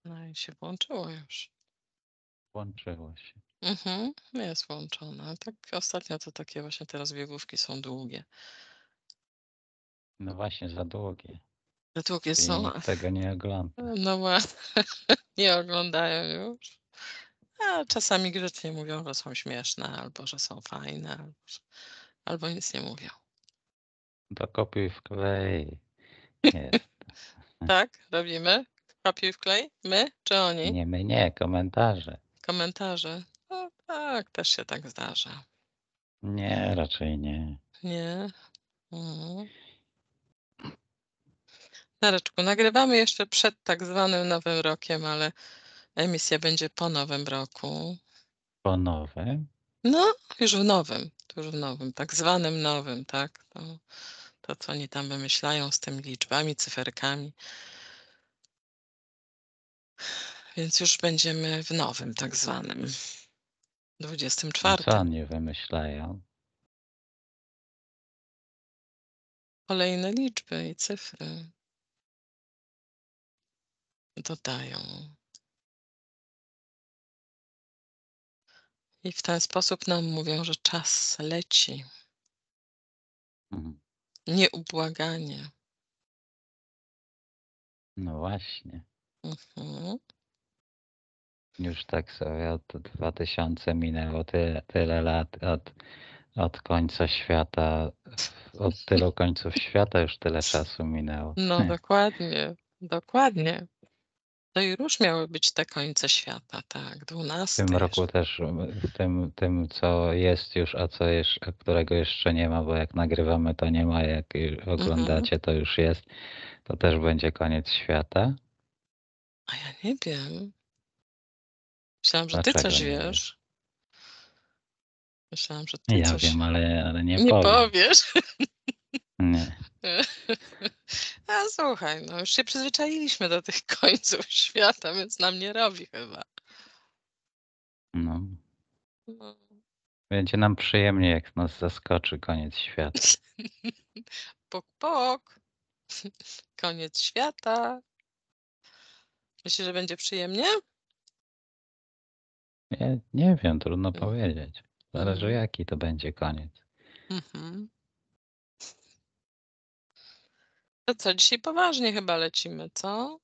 No i się włączyło już. Włączyło się. Jest włączone. Tak ostatnio to takie właśnie te rozbiegówki są długie. No właśnie, za długie. Za długie I są. nikt tego nie ogląda. No właśnie, nie oglądają już. A czasami grzecznie mówią, że są śmieszne, albo że są fajne, albo nic nie mówią. To kopiuj wklej. Jest. Tak? Robimy? Kopiuj wklej? My czy oni? Nie, my nie, komentarze. Komentarze? No tak, też się tak zdarza. Nie, raczej nie. Nie? Mhm. Nareczku, nagrywamy jeszcze przed tak zwanym Nowym Rokiem, ale emisja będzie po Nowym Roku. Po nowe. No, już w nowym, już w nowym, tak zwanym nowym, tak? To co oni tam wymyślają z tymi liczbami, cyferkami. Więc już będziemy w nowym, tak zwanym Co 24. oni wymyślają? Kolejne liczby i cyfry dodają. I w ten sposób nam mówią, że czas leci. Mhm. Nieubłaganie. No właśnie. Mhm. Już tak sobie od 2000 minęło tyle lat od końca świata. Od tylu końców świata już tyle czasu minęło. No dokładnie, dokładnie. To już miały być te końce świata, tak, W 12 tym roku jeszcze. też, w tym co jest już, a co jeszcze, którego jeszcze nie ma, bo jak nagrywamy to nie ma, jak Mhm. oglądacie to już jest, to też będzie koniec świata. A ja nie wiem. Myślałam, że ty Dlaczego coś nie wiesz? wiesz. Myślałam, że ty Ja coś wiem, ale nie nie powiem. powiesz. Nie. A słuchaj, no już się przyzwyczailiśmy do tych końców świata, więc nam nie robi chyba. No. No. Będzie nam przyjemnie, jak nas zaskoczy koniec świata. Puk, puk. Koniec świata. Myślisz, że będzie przyjemnie? Nie wiem, trudno Mm, powiedzieć. Zależy mm, jaki to będzie koniec. mhm. To co, dzisiaj poważnie chyba lecimy, co?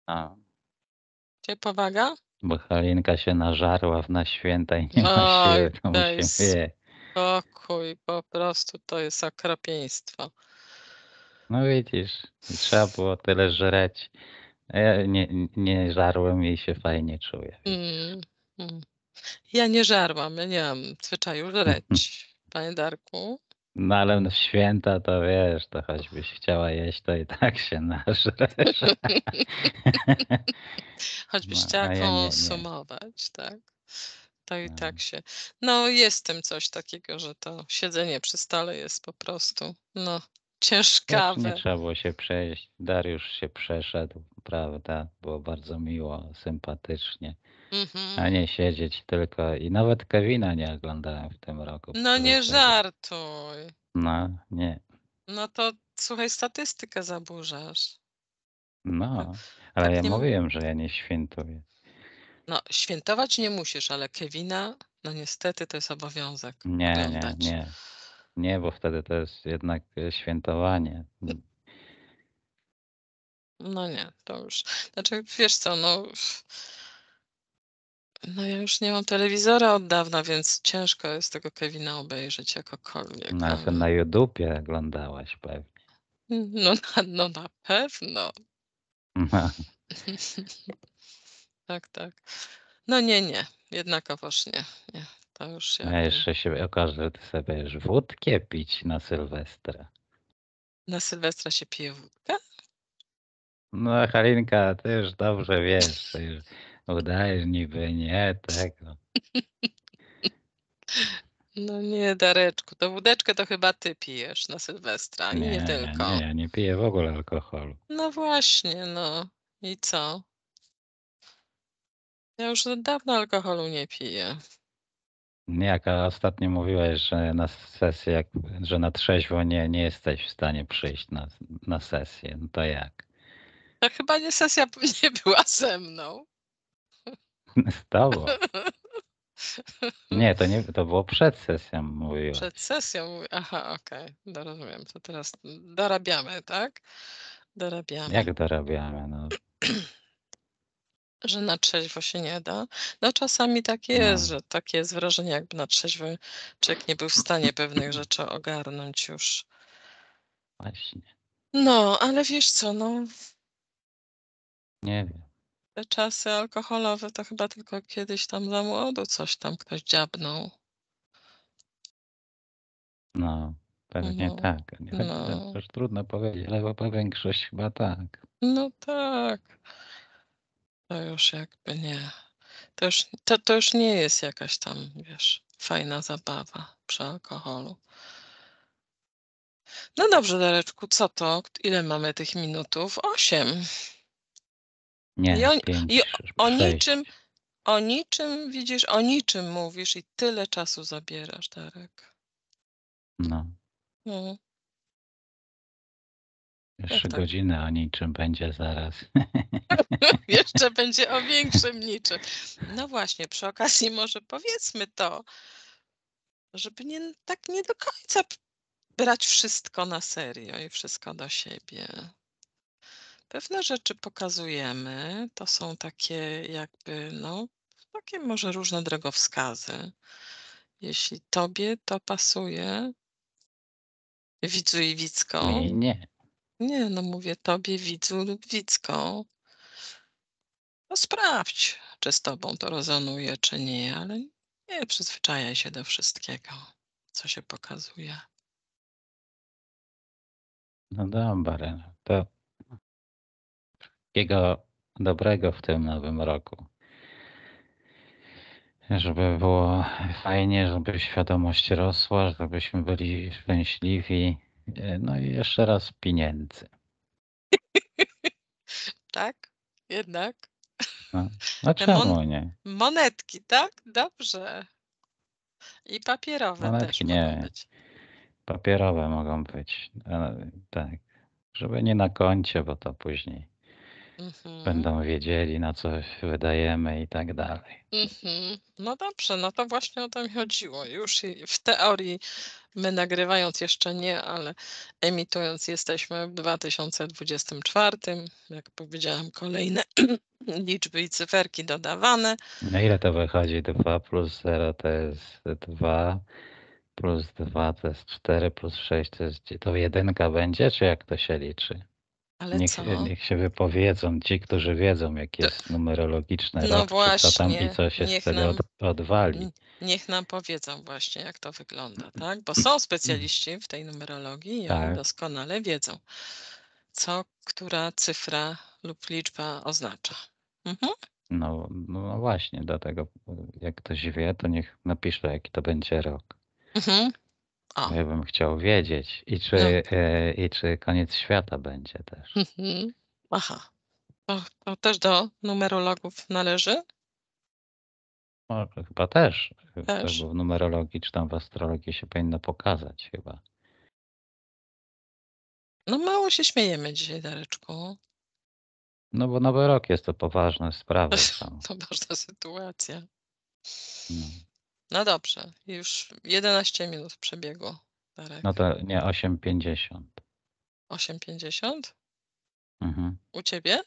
A, Dzisiaj powaga? bo Halinka się nażarła na święta i nie ma Oj, siły, to daj musimy je. spokój, po prostu to jest okropieństwo. No widzisz, i trzeba było tyle żreć. A ja nie żarłem i się fajnie czuję, widzisz. Mm, mm. Ja nie żarłam, ja nie mam zwyczaju żreć, panie Darku. No ale w święta to wiesz, to choćbyś chciała jeść, to i tak się nażresz. Choćbyś No, chciała a ja nie. konsumować, tak? To i No. tak się. No, jest w tym coś takiego, że to siedzenie przy stole jest po prostu, no, Lecz nie ciężkawe. trzeba było się przejść. Dariusz się przeszedł, prawda? Było bardzo miło, sympatycznie. A Mhm. nie siedzieć tylko. I nawet Kevina nie oglądałem w tym roku, No który nie przeżył. żartuj. No, nie. No to słuchaj, statystykę zaburzasz. Tak, No, ale tak ja nie. mówiłem, że ja nie świętuję. No, świętować nie musisz, ale Kevina, no niestety to jest obowiązek Nie, nie, oglądać. nie. Nie, bo wtedy to jest jednak świętowanie. No nie, to już. Znaczy, wiesz co, no. No ja już nie mam telewizora od dawna, więc ciężko jest tego Kevina obejrzeć jakokolwiek, No, ale to ale. na YouTubie oglądałaś pewnie. No na pewno. No, Tak, tak. No nie, jednakowoż nie, nie. To już a jakby. jeszcze się okaże, że ty sobie już wódkę pić na Sylwestra. Na Sylwestra się pije wódkę? No, Halinka, ty już dobrze wiesz, ty już udajesz niby nie tego. No nie, Dareczku, to wódeczkę to chyba ty pijesz na Sylwestra i nie tylko. Ja nie piję w ogóle alkoholu. No właśnie, no. I co? Ja już od dawna alkoholu nie piję. Nie, jak ostatnio mówiłeś, że na sesję, że na trzeźwo nie jesteś w stanie przyjść na sesję, no to jak? To chyba nie sesja nie była ze mną. Z tobą. Nie, to było przed sesją, mówiłaś. Przed sesją. Aha, okej. Rozumiem. To teraz dorabiamy, tak? Dorabiamy. Jak dorabiamy? No, Że na trzeźwo się nie da. No czasami tak no jest, że takie jest wrażenie, jakby na trzeźwo człowiek nie był w stanie pewnych rzeczy ogarnąć już. właśnie. No, ale wiesz co, no Nie wiem. te czasy alkoholowe to chyba tylko kiedyś tam za młodu coś tam ktoś dziabnął. No, pewnie No, tak. Choć no, też trudno powiedzieć, ale chyba większość chyba tak. no tak. To już jakby nie. To już nie jest jakaś tam, wiesz, fajna zabawa przy alkoholu. No dobrze, Dareczku, co to? Ile mamy tych minutów? 8. I Nie, o, 5, i o 6. niczym, widzisz, o niczym mówisz i tyle czasu zabierasz, Darek. No, No, jak jeszcze tak? godziny o niczym będzie zaraz. Jeszcze będzie o większym niczym. No właśnie, przy okazji może powiedzmy to, żeby tak nie do końca brać wszystko na serio i wszystko do siebie. Pewne rzeczy pokazujemy, to są takie jakby, no, takie może różne drogowskazy. Jeśli tobie to pasuje, widzu i widzko, Mi nie. nie, no mówię tobie, widzu lub widzko, to sprawdź, czy z tobą to rezonuje, czy nie, ale nie przyzwyczajaj się do wszystkiego, co się pokazuje. No dobra, to wszystkiego dobrego w tym nowym roku. Żeby było fajnie, żeby świadomość rosła, żebyśmy byli szczęśliwi. No i jeszcze raz pieniędzy. Tak? Jednak? No Te czemu nie? monetki, tak? Dobrze. I papierowe też Monetki mogą nie. być. Papierowe mogą być. Tak. Żeby nie na koncie, bo to później Mhm. będą wiedzieli, na co wydajemy i tak dalej. No dobrze, no to właśnie o to mi chodziło. Już w teorii my nagrywając jeszcze nie, ale emitując jesteśmy w 2024. Jak powiedziałam, kolejne liczby i cyferki dodawane. No ile to wychodzi? 2 plus 0 to jest 2, plus 2 to jest 4, plus 6 to jest... To jedynka będzie, czy jak to się liczy? Ale co? Niech się wypowiedzą ci, którzy wiedzą, jaki To, jest numerologiczny no rok, czy co tam i właśnie, co się wtedy odwali. niech nam powiedzą właśnie, jak to wygląda, tak? Bo są specjaliści w tej numerologii i oni Tak, doskonale wiedzą, co która cyfra lub liczba oznacza. Mhm. no właśnie, dlatego jak ktoś wie, to niech napisze, jaki to będzie rok. Mhm. O, Bo ja bym chciał wiedzieć no. i czy koniec świata będzie też. Mhm. Aha. To też do numerologów należy? Może chyba też, Też. bo w numerologii czy tam w astrologii się powinno pokazać chyba. No mało się śmiejemy dzisiaj, Dareczku. No bo nowy rok jest to poważne sprawy są. To ważna sytuacja. No, No dobrze, już 11 minut przebiegło, no Darek. to nie 8,50. 8:50? Mhm. U ciebie?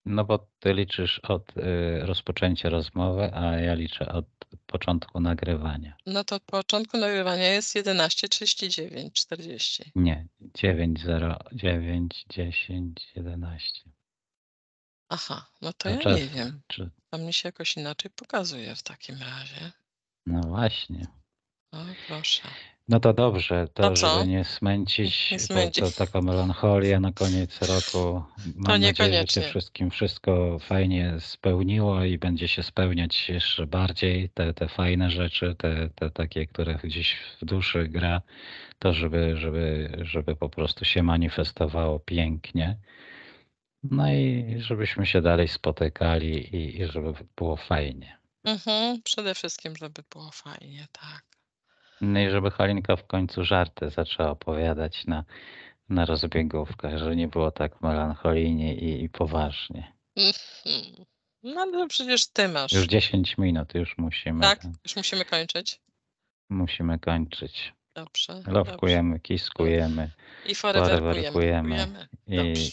No bo ty liczysz od rozpoczęcia rozmowy, a ja liczę od początku nagrywania. No to od początku nagrywania jest 11:39, 40. Nie, 9, 0, 9, 10, 11. Aha, no to To ja czas, nie wiem. czy... To mi się jakoś inaczej pokazuje w takim razie. No właśnie. O, proszę. No to dobrze, To to żeby co? nie Nie smęcić, bo smędzi. to taka melancholia na koniec roku. To Mam nadzieję, że się niekoniecznie. wszystkim wszystko fajnie spełniło i będzie się spełniać jeszcze bardziej te fajne rzeczy, te takie, które gdzieś w duszy gra, to żeby po prostu się manifestowało pięknie. No i żebyśmy się dalej spotykali i żeby było fajnie. Przede wszystkim, żeby było fajnie, tak. No i żeby Halinka w końcu żarty zaczęła opowiadać na rozbiegówkach, że nie było tak melancholijnie i poważnie. Mhm. No ale przecież ty Już masz. 10 minut, już musimy, Tak? Już musimy kończyć? musimy kończyć. Dobrze, dobrze. Lowkujemy, kiskujemy, I foreverkujemy. foreverkujemy Dobrze.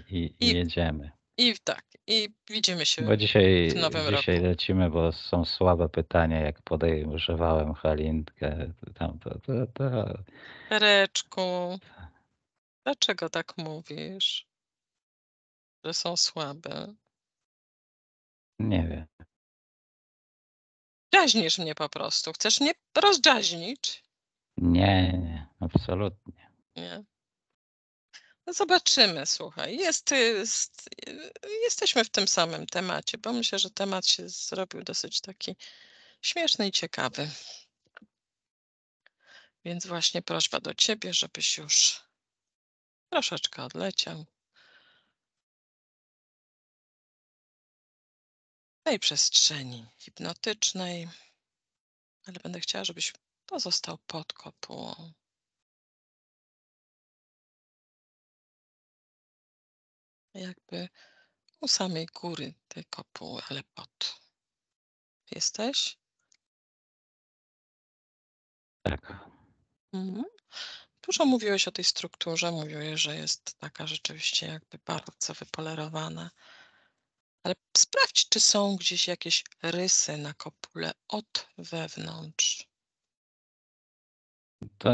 i jedziemy. I tak, i widzimy się Bo w nowym dzisiaj roku. lecimy, bo są słabe pytania, jak podejrzewałem Halinkę. To. Pereczku, dlaczego tak mówisz, że są słabe? Nie wiem. Dźaźnisz mnie po prostu. Chcesz mnie rozdźaźnić? Nie, absolutnie. Nie. No zobaczymy, słuchaj. Jesteśmy w tym samym temacie, bo myślę, że temat się zrobił dosyć taki śmieszny i ciekawy. Więc właśnie prośba do ciebie, żebyś już troszeczkę odleciał tej przestrzeni hipnotycznej, ale będę chciała, żebyś pozostał pod kopułą. Jakby u samej góry tej kopuły, ale pod. Jesteś? Tak. Mhm. Dużo mówiłeś o tej strukturze, mówiłeś, że jest taka rzeczywiście jakby bardzo wypolerowana. Ale sprawdź, czy są gdzieś jakieś rysy na kopule od wewnątrz. To,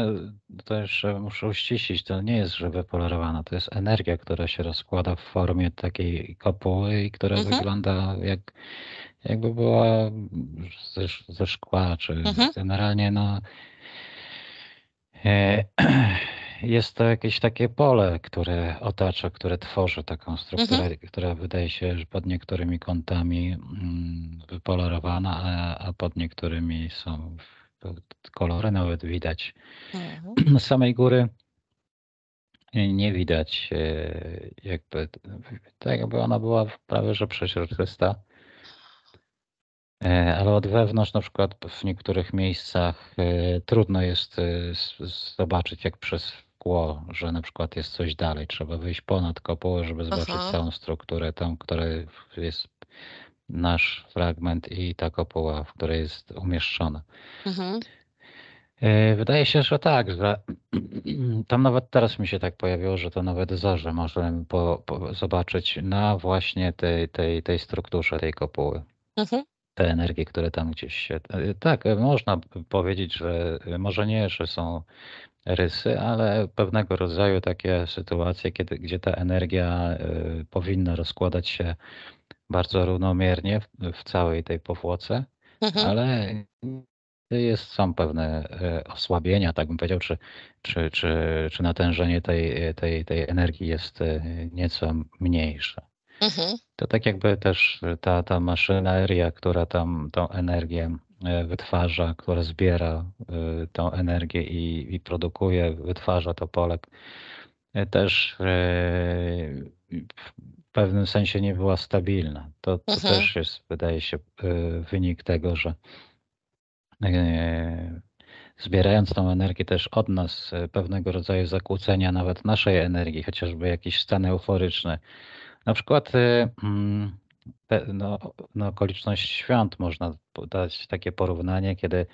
to jeszcze muszę uściślić, to nie jest, że wypolerowana, to jest energia, która się rozkłada w formie takiej kopuły i która Mhm, wygląda jakby była ze szkła, czy mhm, generalnie no, e, jest to jakieś takie pole, które otacza, które tworzy taką mhm, strukturę, która wydaje się, że pod niektórymi kątami wypolerowana, a pod niektórymi są kolory nawet widać. mhm, Z samej góry nie widać jakby, tak jakby ona była prawie że przeźroczysta, ale od wewnątrz na przykład w niektórych miejscach trudno jest zobaczyć jak przez szkło, że na przykład jest coś dalej. Trzeba wyjść ponad kopułę, żeby zobaczyć aha, całą strukturę, tą, która jest nasz fragment i ta kopuła, w której jest umieszczona. mhm, Wydaje się, że tak, że tam nawet teraz mi się tak pojawiło, że to nawet zorze możemy zobaczyć na właśnie tej strukturze tej kopuły. mhm, Te energie, które tam gdzieś się. Tak, można powiedzieć, że może nie, że są rysy, ale pewnego rodzaju takie sytuacje, gdzie ta energia powinna rozkładać się bardzo równomiernie w całej tej powłoce, mhm, ale są pewne osłabienia, tak bym powiedział, czy natężenie tej energii jest nieco mniejsze. mhm, To tak jakby też ta maszyneria, która tam tą energię wytwarza, która zbiera tą energię i produkuje, wytwarza to pole, też w pewnym sensie nie była stabilna. To mhm, też jest, wydaje się, wynik tego, że e, zbierając tą energię też od nas, pewnego rodzaju zakłócenia nawet naszej energii, chociażby jakiś stan euforyczny. Na przykład na okoliczność świąt można dać takie porównanie, kiedy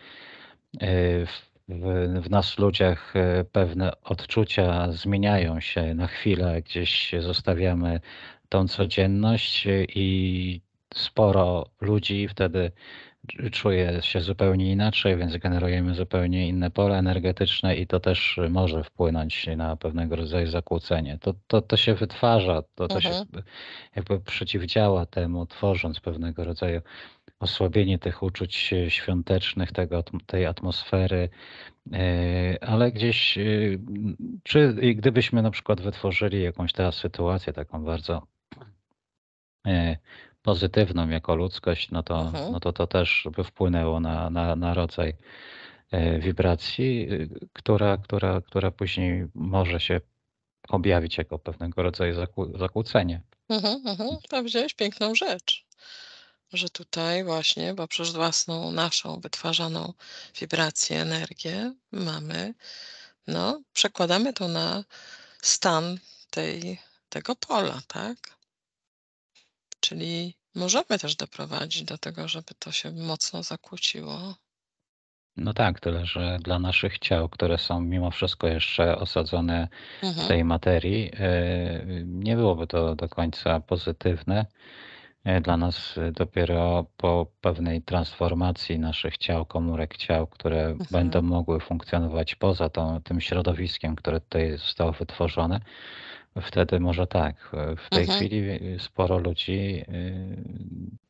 w nas ludziach pewne odczucia zmieniają się na chwilę, gdzieś zostawiamy tą codzienność i sporo ludzi wtedy czuje się zupełnie inaczej, więc generujemy zupełnie inne pole energetyczne i to też może wpłynąć na pewnego rodzaju zakłócenie. To się wytwarza, to się mhm, jakby przeciwdziała temu, tworząc pewnego rodzaju osłabienie tych uczuć świątecznych, tej atmosfery, ale gdzieś, czy gdybyśmy na przykład wytworzyli jakąś teraz sytuację taką bardzo e, pozytywną jako ludzkość, mhm, to też by wpłynęło na rodzaj wibracji, która później może się objawić jako pewnego rodzaju zakłócenie. mhm, mhm. Powiedziałeś piękną rzecz, że tutaj właśnie poprzez własną, naszą wytwarzaną wibrację, energię mamy, no, przekładamy to na stan tego pola, tak? Czyli możemy też doprowadzić do tego, żeby to się mocno zakłóciło. No tak, tyle że dla naszych ciał, które są mimo wszystko jeszcze osadzone w Mhm, tej materii, nie byłoby to do końca pozytywne. Dla nas dopiero po pewnej transformacji naszych ciał, komórek ciał, które będą mhm, mogły funkcjonować poza tym środowiskiem, które tutaj zostało wytworzone, wtedy może tak. W tej mhm. chwili sporo ludzi,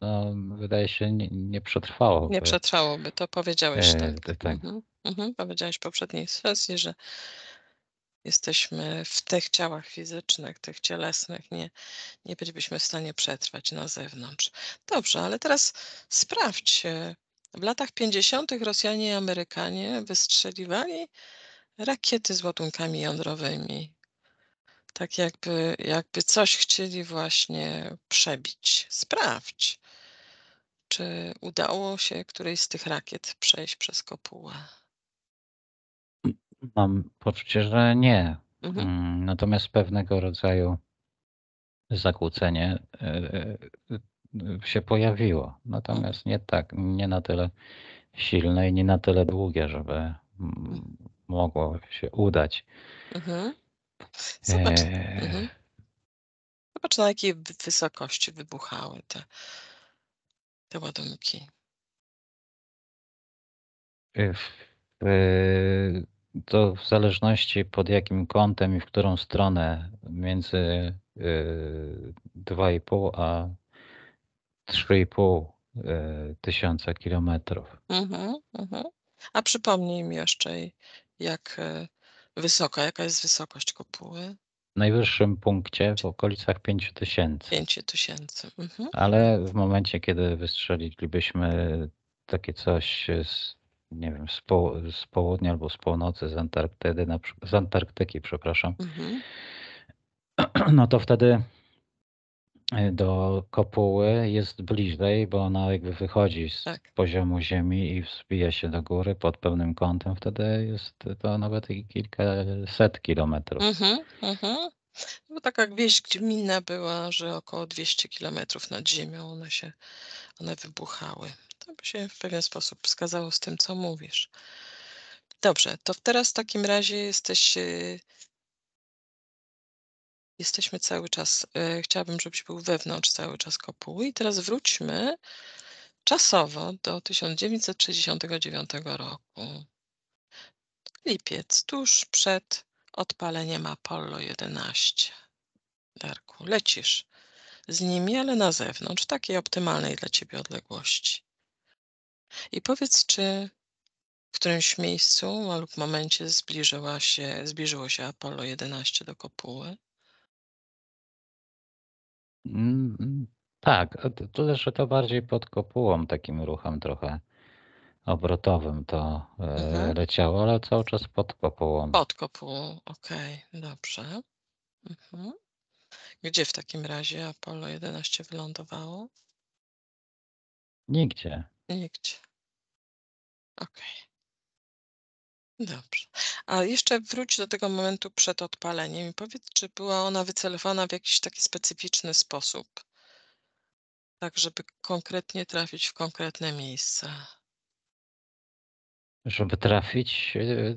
no, wydaje się, nie Nie przetrwałoby. przetrwałoby, to powiedziałeś tak. Tak. Powiedziałeś w poprzedniej sesji, że jesteśmy w tych ciałach fizycznych, tych cielesnych, nie bylibyśmy w stanie przetrwać na zewnątrz. Dobrze, ale teraz sprawdź. W latach 50. Rosjanie i Amerykanie wystrzeliwali rakiety z ładunkami jądrowymi. Tak jakby coś chcieli właśnie przebić. Sprawdź, czy udało się którejś z tych rakiet przejść przez kopułę. Mam poczucie, że nie. Mhm, Natomiast pewnego rodzaju zakłócenie się pojawiło. mhm, Natomiast nie na tyle silne i nie na tyle długie, żeby mogło się udać. mhm. Zobacz, E, mhm. Zobacz, na jakiej wysokości wybuchały te ładunki. To w zależności pod jakim kątem i w którą stronę między 2,5 a 3,5 tysiąca kilometrów. Mhm. A przypomnij mi jeszcze, jaka jest wysokość kopuły? W najwyższym punkcie w okolicach 5000. 5000. Ale w momencie, kiedy wystrzelilibyśmy takie coś nie wiem, z południa albo z północy, z Antarktydy, z Antarktyki, przepraszam, Mhm. no to wtedy do kopuły jest bliżej, bo ona jakby wychodzi z Tak. poziomu ziemi i wzbija się do góry pod pewnym kątem. Wtedy jest to nawet i kilkaset kilometrów. Mhm. No taka wieść gminna była, że około 200 kilometrów nad ziemią one wybuchały. To by się w pewien sposób zgadzało z tym, co mówisz. Dobrze, to teraz w takim razie jesteśmy cały czas, chciałabym, żebyś był wewnątrz cały czas kopuły i teraz wróćmy czasowo do 1969 roku. Lipiec, tuż przed odpaleniem Apollo 11. Darku, lecisz z nimi, ale na zewnątrz, w takiej optymalnej dla ciebie odległości. I powiedz, czy w którymś miejscu lub momencie zbliżyło się Apollo 11 do kopuły? Tak, tyle, że to bardziej pod kopułą, takim ruchem trochę obrotowym to Mhm. leciało, ale cały czas pod kopułą. Pod kopułą, okej, dobrze. Mhm. Gdzie w takim razie Apollo 11 wylądowało? Nigdzie. Nigdzie. Okej, dobrze. A jeszcze wróć do tego momentu przed odpaleniem i powiedz, czy była ona wycelowana w jakiś taki specyficzny sposób, tak żeby konkretnie trafić w konkretne miejsce. Żeby trafić,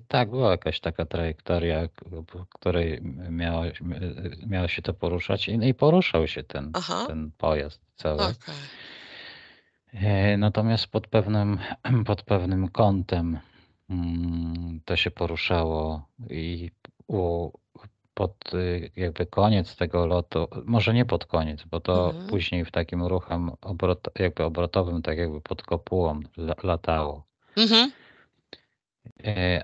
tak, była jakaś taka trajektoria, po której miało się to poruszać i poruszał się Aha, ten pojazd cały. okej. Natomiast pod pewnym kątem to się poruszało i u, jakby koniec tego lotu, może nie pod koniec, bo to Mhm. później w takim ruchem jakby obrotowym, tak jakby pod kopułą latało. Mhm.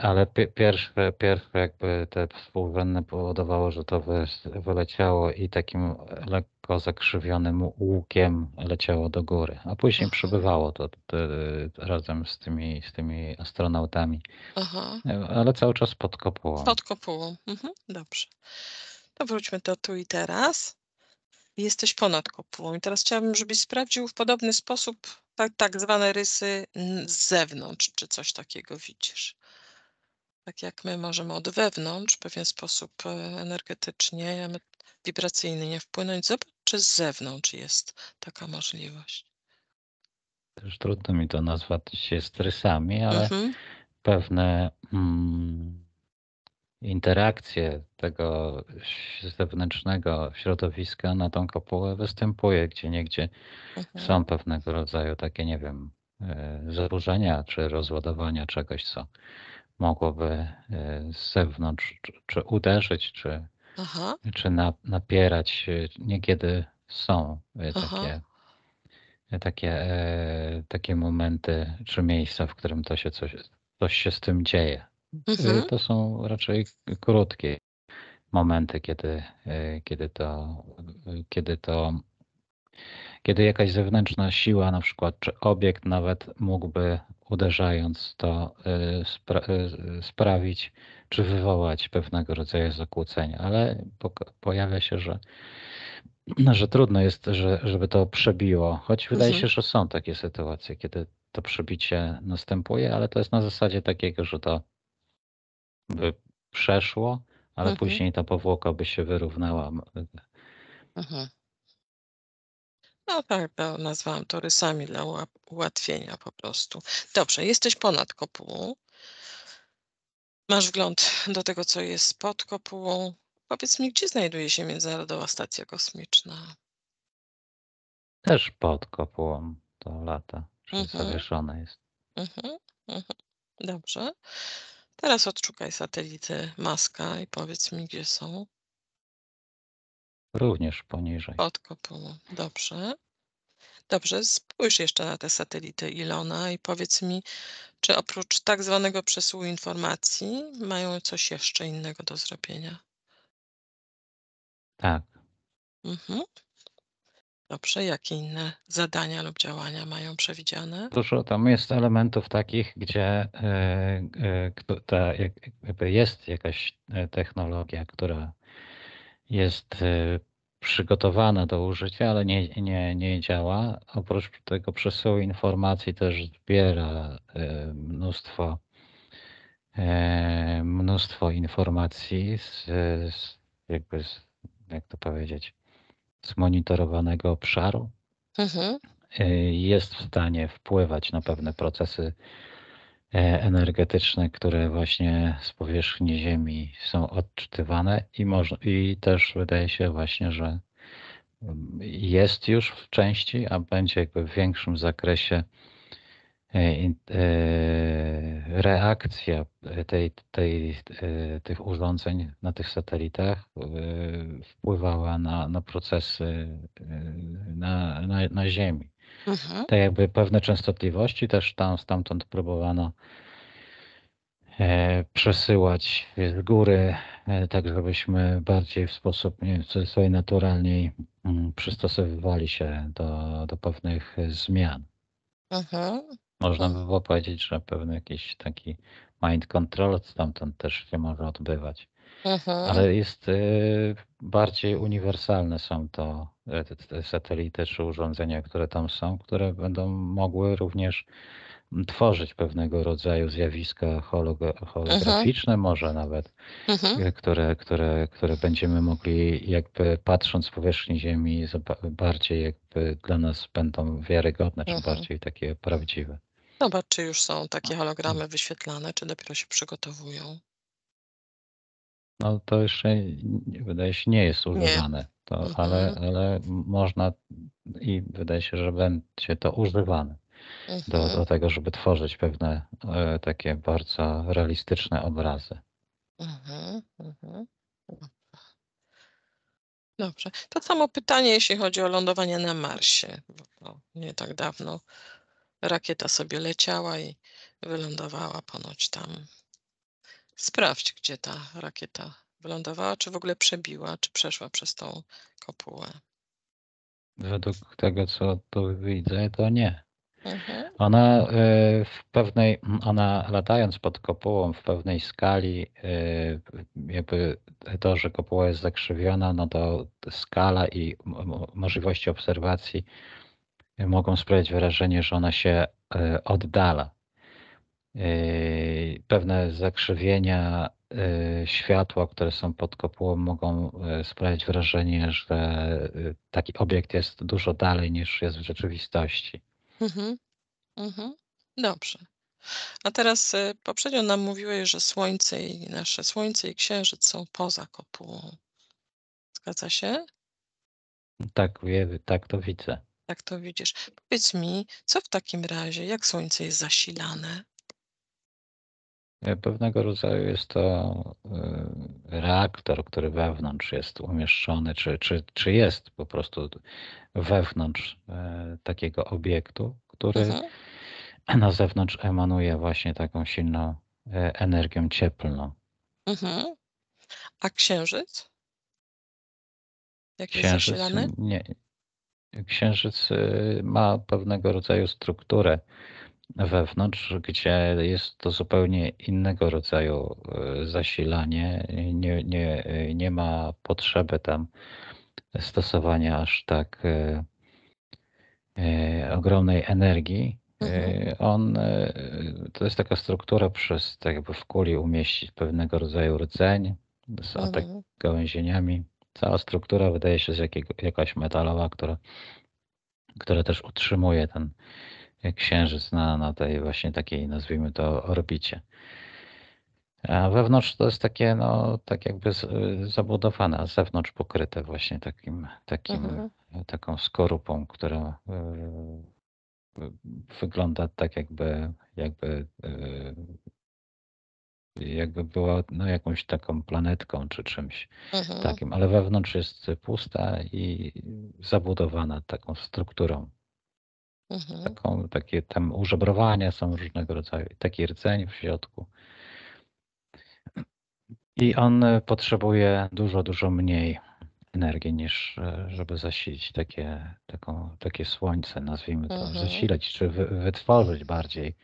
Ale pierwsze jakby te współrzędne powodowało, że to wyleciało i takim lekko zakrzywionym łukiem leciało do góry, a później Aha, przybywało to razem z tymi astronautami, aha. ale cały czas pod kopułą. Pod kopułą. Dobrze. To wróćmy do tu i teraz. Jesteś ponad kopułą. I teraz chciałabym, żebyś sprawdził w podobny sposób tak zwane rysy z zewnątrz, czy coś takiego widzisz. tak jak my możemy od wewnątrz w pewien sposób energetycznie, wibracyjnie wpłynąć, zobacz, czy z zewnątrz jest taka możliwość. Też trudno mi to nazwać się stresami, ale Mhm, pewne interakcje tego zewnętrznego środowiska na tą kopułę występuje gdzieniegdzie. mhm, Są pewnego rodzaju takie, nie wiem, zaburzenia czy rozładowania czegoś, co mogłoby z zewnątrz czy uderzyć, aha, czy napierać. Niekiedy są aha, takie momenty czy miejsca, w którym coś się z tym dzieje. mhm, To są raczej krótkie momenty, kiedy jakaś zewnętrzna siła, na przykład, czy obiekt nawet mógłby, uderzając to, sprawić, czy wywołać pewnego rodzaju zakłócenia, ale pojawia się, że trudno jest, żeby to przebiło, choć wydaje mhm, się, że są takie sytuacje, kiedy to przebicie następuje, ale to jest na zasadzie takiego, że to by przeszło, ale mhm, później ta powłoka by się wyrównała. mhm. No tak, nazwałam to rysami dla ułatwienia po prostu. Dobrze, jesteś ponad kopułą. Masz wgląd do tego, co jest pod kopułą. Powiedz mi, gdzie znajduje się Międzynarodowa Stacja Kosmiczna? Też pod kopułą to lata, czy Mhm, zawieszone jest. mhm, mhm. Dobrze. Teraz odszukaj satelity Maska i powiedz mi, gdzie są. Również poniżej. Pod kopułą. Dobrze. Dobrze, spójrz jeszcze na te satelity Ilona i powiedz mi, czy oprócz tak zwanego przesyłu informacji mają coś jeszcze innego do zrobienia? Tak. Mhm. Dobrze, jakie inne zadania lub działania mają przewidziane? Dużo tam jest elementów takich, gdzie jakby jest jakaś technologia, która jest przygotowana do użycia, ale nie działa. Oprócz tego przesyłu informacji też zbiera mnóstwo informacji jakby jak to powiedzieć, zmonitorowanego obszaru. Mhm, Jest w stanie wpływać na pewne procesy energetyczne, które właśnie z powierzchni Ziemi są odczytywane i też wydaje się właśnie, że jest już w części, a będzie jakby w większym zakresie reakcja tych urządzeń na tych satelitach wpływała na procesy na Ziemi. mhm, Tak jakby pewne częstotliwości też stamtąd próbowano przesyłać z góry, tak żebyśmy bardziej w sposób, nie wiem, w cudzysłowie naturalniej przystosowywali się do pewnych zmian. mhm, Można by mhm, było powiedzieć, że pewny jakiś taki mind control stamtąd też się może odbywać. mhm, Ale jest bardziej uniwersalne są to te satelity czy urządzenia, które tam są, które będą mogły również tworzyć pewnego rodzaju zjawiska mhm, holograficzne, może nawet, mhm, które będziemy mogli jakby patrząc z powierzchni Ziemi bardziej jakby dla nas będą wiarygodne, czy mhm. bardziej takie prawdziwe. Zobacz, czy już są takie hologramy wyświetlane, czy dopiero się przygotowują. No to jeszcze wydaje się nie jest Nie. używane, Mhm, ale można i wydaje się, że będzie to używane mhm, do tego, żeby tworzyć pewne takie bardzo realistyczne obrazy. mhm, mhm. Dobrze. To samo pytanie, jeśli chodzi o lądowanie na Marsie. Bo nie tak dawno rakieta sobie leciała i wylądowała ponoć tam. Sprawdź, gdzie ta rakieta wylądowała, czy w ogóle przebiła, czy przeszła przez tą kopułę. Według tego, co tu widzę, to nie. Mhm, Ona latając pod kopułą w pewnej skali, jakby to, że kopuła jest zakrzywiona, no to skala i możliwości obserwacji mogą sprawiać wrażenie, że ona się oddala. Pewne zakrzywienia światła, które są pod kopułą, mogą sprawiać wrażenie, że taki obiekt jest dużo dalej niż jest w rzeczywistości. Mhm. Mhm. Dobrze. A teraz poprzednio nam mówiłeś, że nasze Słońce i Księżyc są poza kopułą. Zgadza się? Tak, tak to widzę. Jak to widzisz? Powiedz mi, co w takim razie, jak Słońce jest zasilane? Pewnego rodzaju jest to reaktor, który wewnątrz jest umieszczony, czy jest po prostu wewnątrz takiego obiektu, który Mhm. na zewnątrz emanuje właśnie taką silną energią cieplną. Mhm. A Księżyc? Jak jest Księżyc zasilany? nie, Księżyc ma pewnego rodzaju strukturę wewnątrz, gdzie jest to zupełnie innego rodzaju zasilanie. Nie ma potrzeby tam stosowania aż tak ogromnej energii. Mhm. To jest taka struktura tak jakby w kuli umieścić pewnego rodzaju rdzeń z Mhm. gałęzieniami. Cała struktura wydaje się jakaś metalowa, która też utrzymuje ten księżyc na tej właśnie takiej, nazwijmy to, orbicie. A wewnątrz to jest takie, no, tak jakby zabudowane, a z zewnątrz pokryte właśnie Mhm. taką skorupą, która wygląda tak jakby była no, jakąś taką planetką czy czymś Mhm. takim, ale wewnątrz jest pusta i zabudowana taką strukturą. Mhm. Takie tam użebrowania są różnego rodzaju, taki rdzeń w środku. I on potrzebuje dużo mniej energii niż żeby zasilić takie słońce, nazwijmy to, Mhm. zasilać czy wytworzyć bardziej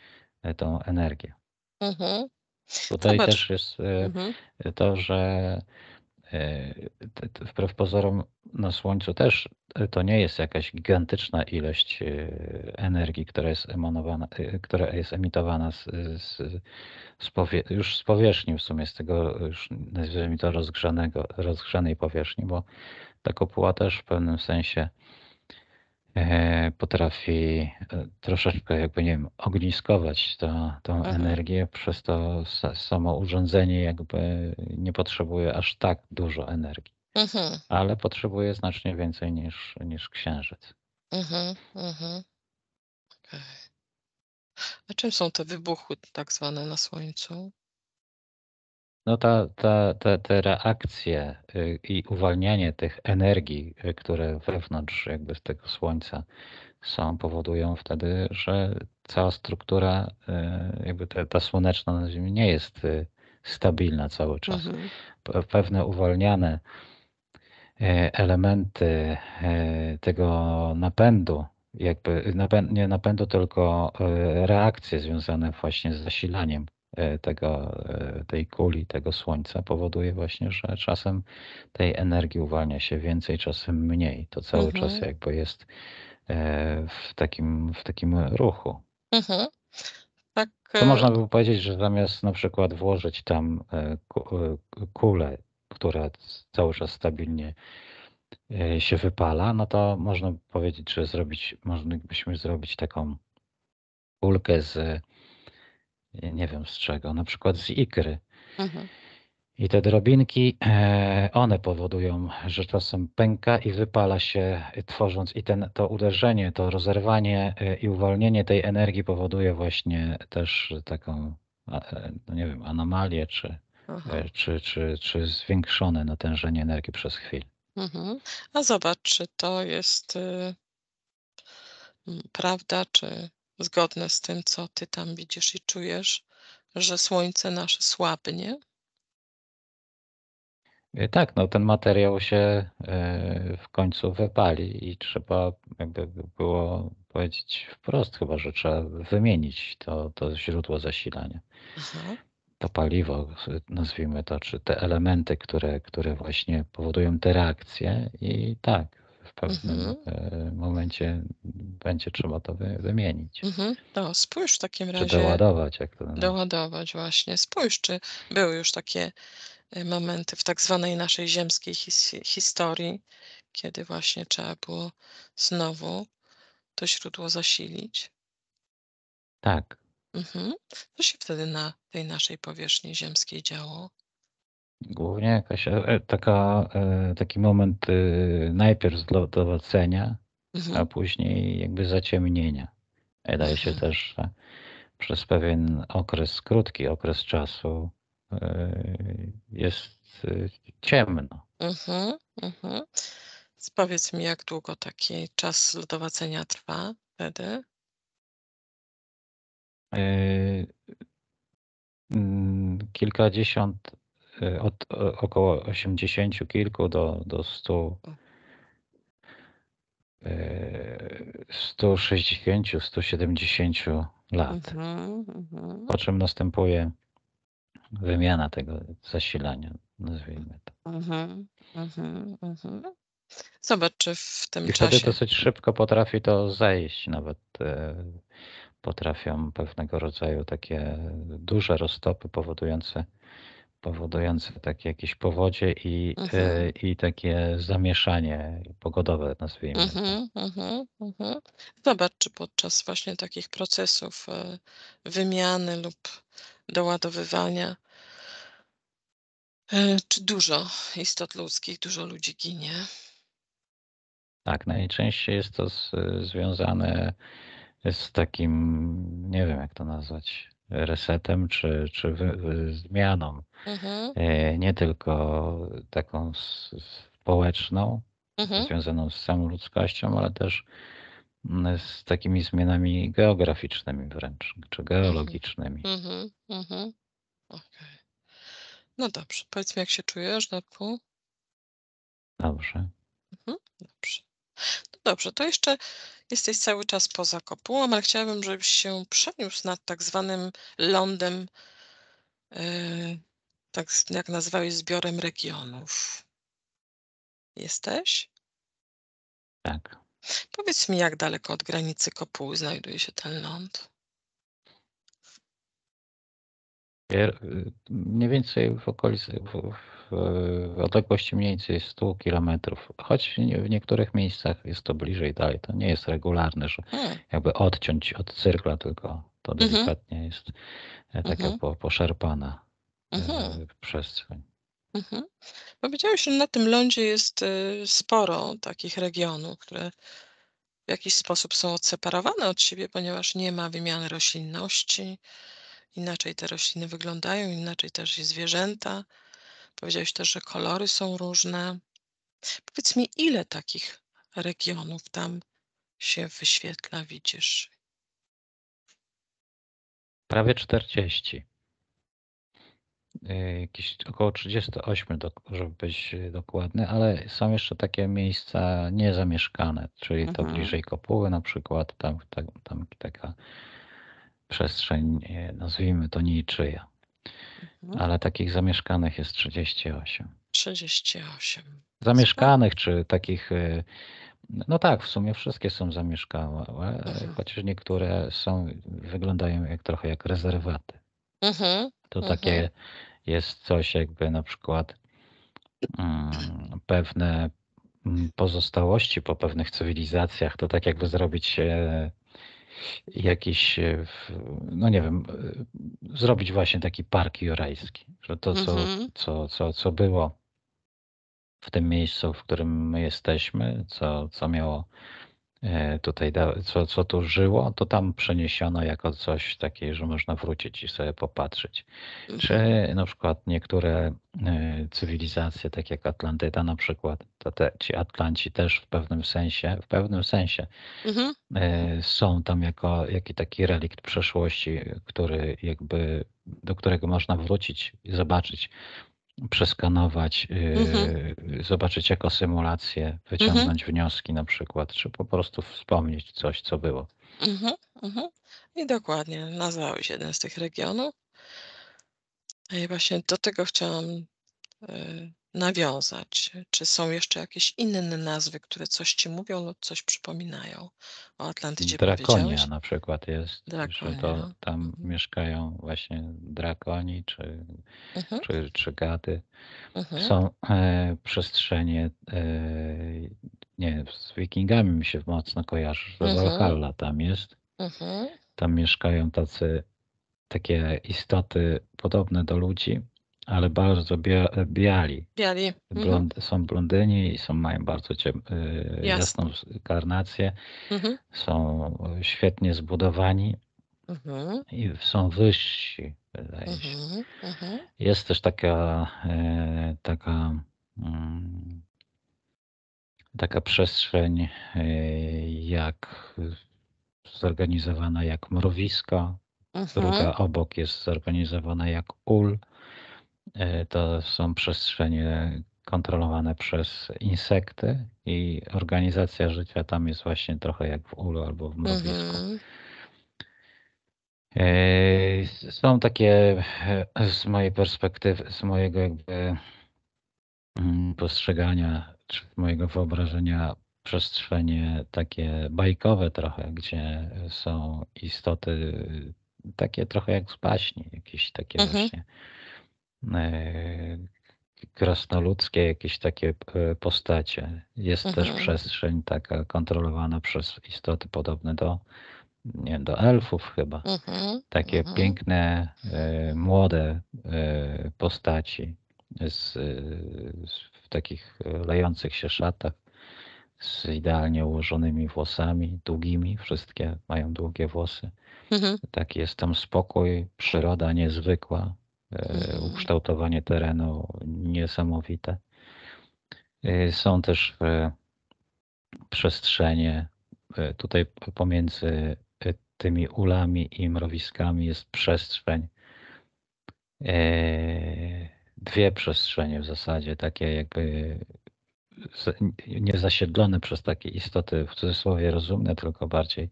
tą energię. Mhm. Tutaj Zobacz. też jest Mhm. to, że e, wbrew pozorom na Słońcu też to nie jest jakaś gigantyczna ilość energii, która jest emitowana już z powierzchni w sumie, z tego już nazwijmy to rozgrzanej powierzchni, bo ta kopuła też w pewnym sensie potrafi troszeczkę jakby, nie wiem, ogniskować tą Mhm. energię, przez to samo urządzenie jakby nie potrzebuje aż tak dużo energii, Mhm. ale potrzebuje znacznie więcej niż Księżyc. Mhm. Mhm. Okej. A czym są te wybuchy tak zwane na Słońcu? No te reakcje i uwalnianie tych energii, które wewnątrz jakby z tego Słońca są, powodują wtedy, że cała struktura, jakby ta słoneczna na Ziemi nie jest stabilna cały czas. Mhm. Pewne uwalniane elementy tego napędu, jakby nie napędu, tylko reakcje związane właśnie z zasilaniem tej kuli, tego słońca powoduje właśnie, że czasem tej energii uwalnia się więcej, czasem mniej. To cały czas Mhm. jakby jest w takim ruchu. Mhm. Tak. To można by powiedzieć, że zamiast na przykład włożyć tam kulę, która cały czas stabilnie się wypala, no to można by powiedzieć, że moglibyśmy zrobić taką kulkę nie wiem z czego, na przykład z ikry. Mhm. I te drobinki, one powodują, że czasem pęka i wypala się, tworząc i to uderzenie, to rozerwanie i uwolnienie tej energii powoduje właśnie też taką, no nie wiem, anomalię, Aha. czy zwiększone natężenie energii przez chwilę. Mhm. A zobacz, czy to jest prawda, czy zgodne z tym, co ty tam widzisz i czujesz, że Słońce nasze słabnie? Tak, no ten materiał się w końcu wypali i trzeba jakby było powiedzieć wprost chyba, że trzeba wymienić to źródło zasilania. Aha. To paliwo, nazwijmy to, czy te elementy, które właśnie powodują te reakcje i tak, w pewnym momencie będzie trzeba to wymienić. No, spójrz w takim Czy razie, doładować, jak to nazwać. doładować właśnie. Spójrz, czy były już takie momenty w tak zwanej naszej ziemskiej historii, kiedy właśnie trzeba było znowu to źródło zasilić. Tak. Co się wtedy na tej naszej powierzchni ziemskiej działo? Głównie jakaś taki moment najpierw zlodowacenia, a później jakby zaciemnienia. Wydaje się też, że przez pewien okres, krótki okres czasu jest ciemno. Powiedz mi, jak długo taki czas lodowacenia trwa wtedy? Kilkadziesiąt, od około 80 kilku do 100, 160, 170 lat. Po czym następuje wymiana tego zasilania, nazwijmy to. Zobacz, czy w tym I wtedy czasie. dosyć szybko potrafi to zejść. Nawet potrafią pewnego rodzaju takie duże roztopy powodujące takie jakieś powodzie i takie zamieszanie pogodowe, nazwijmy to. Zobacz, czy podczas właśnie takich procesów wymiany lub doładowywania, czy dużo istot ludzkich, dużo ludzi ginie. Tak, najczęściej jest to związane z takim, nie wiem jak to nazwać, resetem czy zmianą. Nie tylko taką społeczną, związaną z samą ludzkością, ale też z takimi zmianami geograficznymi wręcz, czy geologicznymi. Okej. No dobrze, powiedz mi, jak się czujesz, Darku? Dobrze. Dobrze. No dobrze, to jeszcze jesteś cały czas poza kopułą, ale chciałabym, żebyś się przeniósł nad tak zwanym lądem, tak jak nazwałeś, zbiorem regionów. Jesteś? Tak. Powiedz mi, jak daleko od granicy kopuły znajduje się ten ląd? Mniej więcej w okolicy, w odległości mniej więcej 100 kilometrów, choć w niektórych miejscach jest to bliżej dalej. To nie jest regularne, że jakby odciąć od cyrkla, tylko to delikatnie jest taka poszarpana przestrzeń. Powiedziałeś, że na tym lądzie jest sporo takich regionów, które w jakiś sposób są odseparowane od siebie, ponieważ nie ma wymiany roślinności. Inaczej te rośliny wyglądają, inaczej też i zwierzęta. Powiedziałeś też, że kolory są różne. Powiedz mi, ile takich regionów tam się wyświetla, widzisz? Prawie 40. Jakieś około 38, żeby być dokładny, ale są jeszcze takie miejsca niezamieszkane, czyli to bliżej kopuły na przykład, tam taka przestrzeń, nazwijmy to niczyja. Ale takich zamieszkanych jest 38. 38. Zamieszkanych czy takich, no tak, w sumie wszystkie są zamieszkałe, chociaż niektóre wyglądają trochę jak rezerwaty. To takie jest coś jakby na przykład pewne pozostałości po pewnych cywilizacjach, to tak jakby zrobić jakiś, no nie wiem, zrobić właśnie taki park jurajski, że to, co było w tym miejscu, w którym my jesteśmy, co miało tutaj, co tu żyło, to tam przeniesiono jako coś takiego, że można wrócić i sobie popatrzeć. Czy na przykład niektóre cywilizacje, tak jak Atlantyda na przykład, to ci Atlanci też w pewnym sensie są tam jako taki relikt przeszłości, do którego można wrócić i zobaczyć, przeskanować, zobaczyć jako symulację, wyciągnąć wnioski na przykład, czy po prostu wspomnieć coś, co było. I dokładnie nazwałeś jeden z tych regionów. I właśnie do tego chciałam nawiązać? Czy są jeszcze jakieś inne nazwy, które coś ci mówią lub coś przypominają? O Atlantydzie Drakonia powiedziałeś? na przykład jest, że to Drakonia. tam mieszkają właśnie drakoni Mhm, czy gady. mhm, Są przestrzenie, nie, z Wikingami mi się mocno kojarzy, że mhm, Valhalla tam jest. mhm, Tam mieszkają takie istoty podobne do ludzi, ale bardzo biali. biali. Mhm, Są blondyni i mają bardzo jasną jasne. karnację. Mhm, Są świetnie zbudowani mhm, i są wyżsi, wydaje się. mhm, mhm, Jest też mm, taka przestrzeń jak zorganizowana jak mrowisko, mhm, druga obok jest zorganizowana jak ul. To są przestrzenie kontrolowane przez insekty i organizacja życia tam jest właśnie trochę jak w ulu albo w mrowisku. mhm, Są takie z mojej perspektywy, z mojego jakby postrzegania, czy mojego wyobrażenia przestrzenie takie bajkowe trochę, gdzie są istoty takie trochę jak z baśni, jakieś takie mhm, właśnie e, krasnoludzkie, jakieś takie postacie. Jest też mhm, przestrzeń taka kontrolowana przez istoty podobne nie wiem, do elfów chyba. mhm, Takie mhm, piękne, młode postaci w takich lejących się szatach z idealnie ułożonymi włosami, długimi, wszystkie mają długie włosy. mhm, Taki jest tam spokój, przyroda niezwykła, mhm, ukształtowanie terenu niesamowite. Są też przestrzenie tutaj pomiędzy tymi ulami i mrowiskami jest przestrzeń, dwie przestrzenie w zasadzie, takie jakby niezasiedlone przez takie istoty w cudzysłowie rozumne, tylko bardziej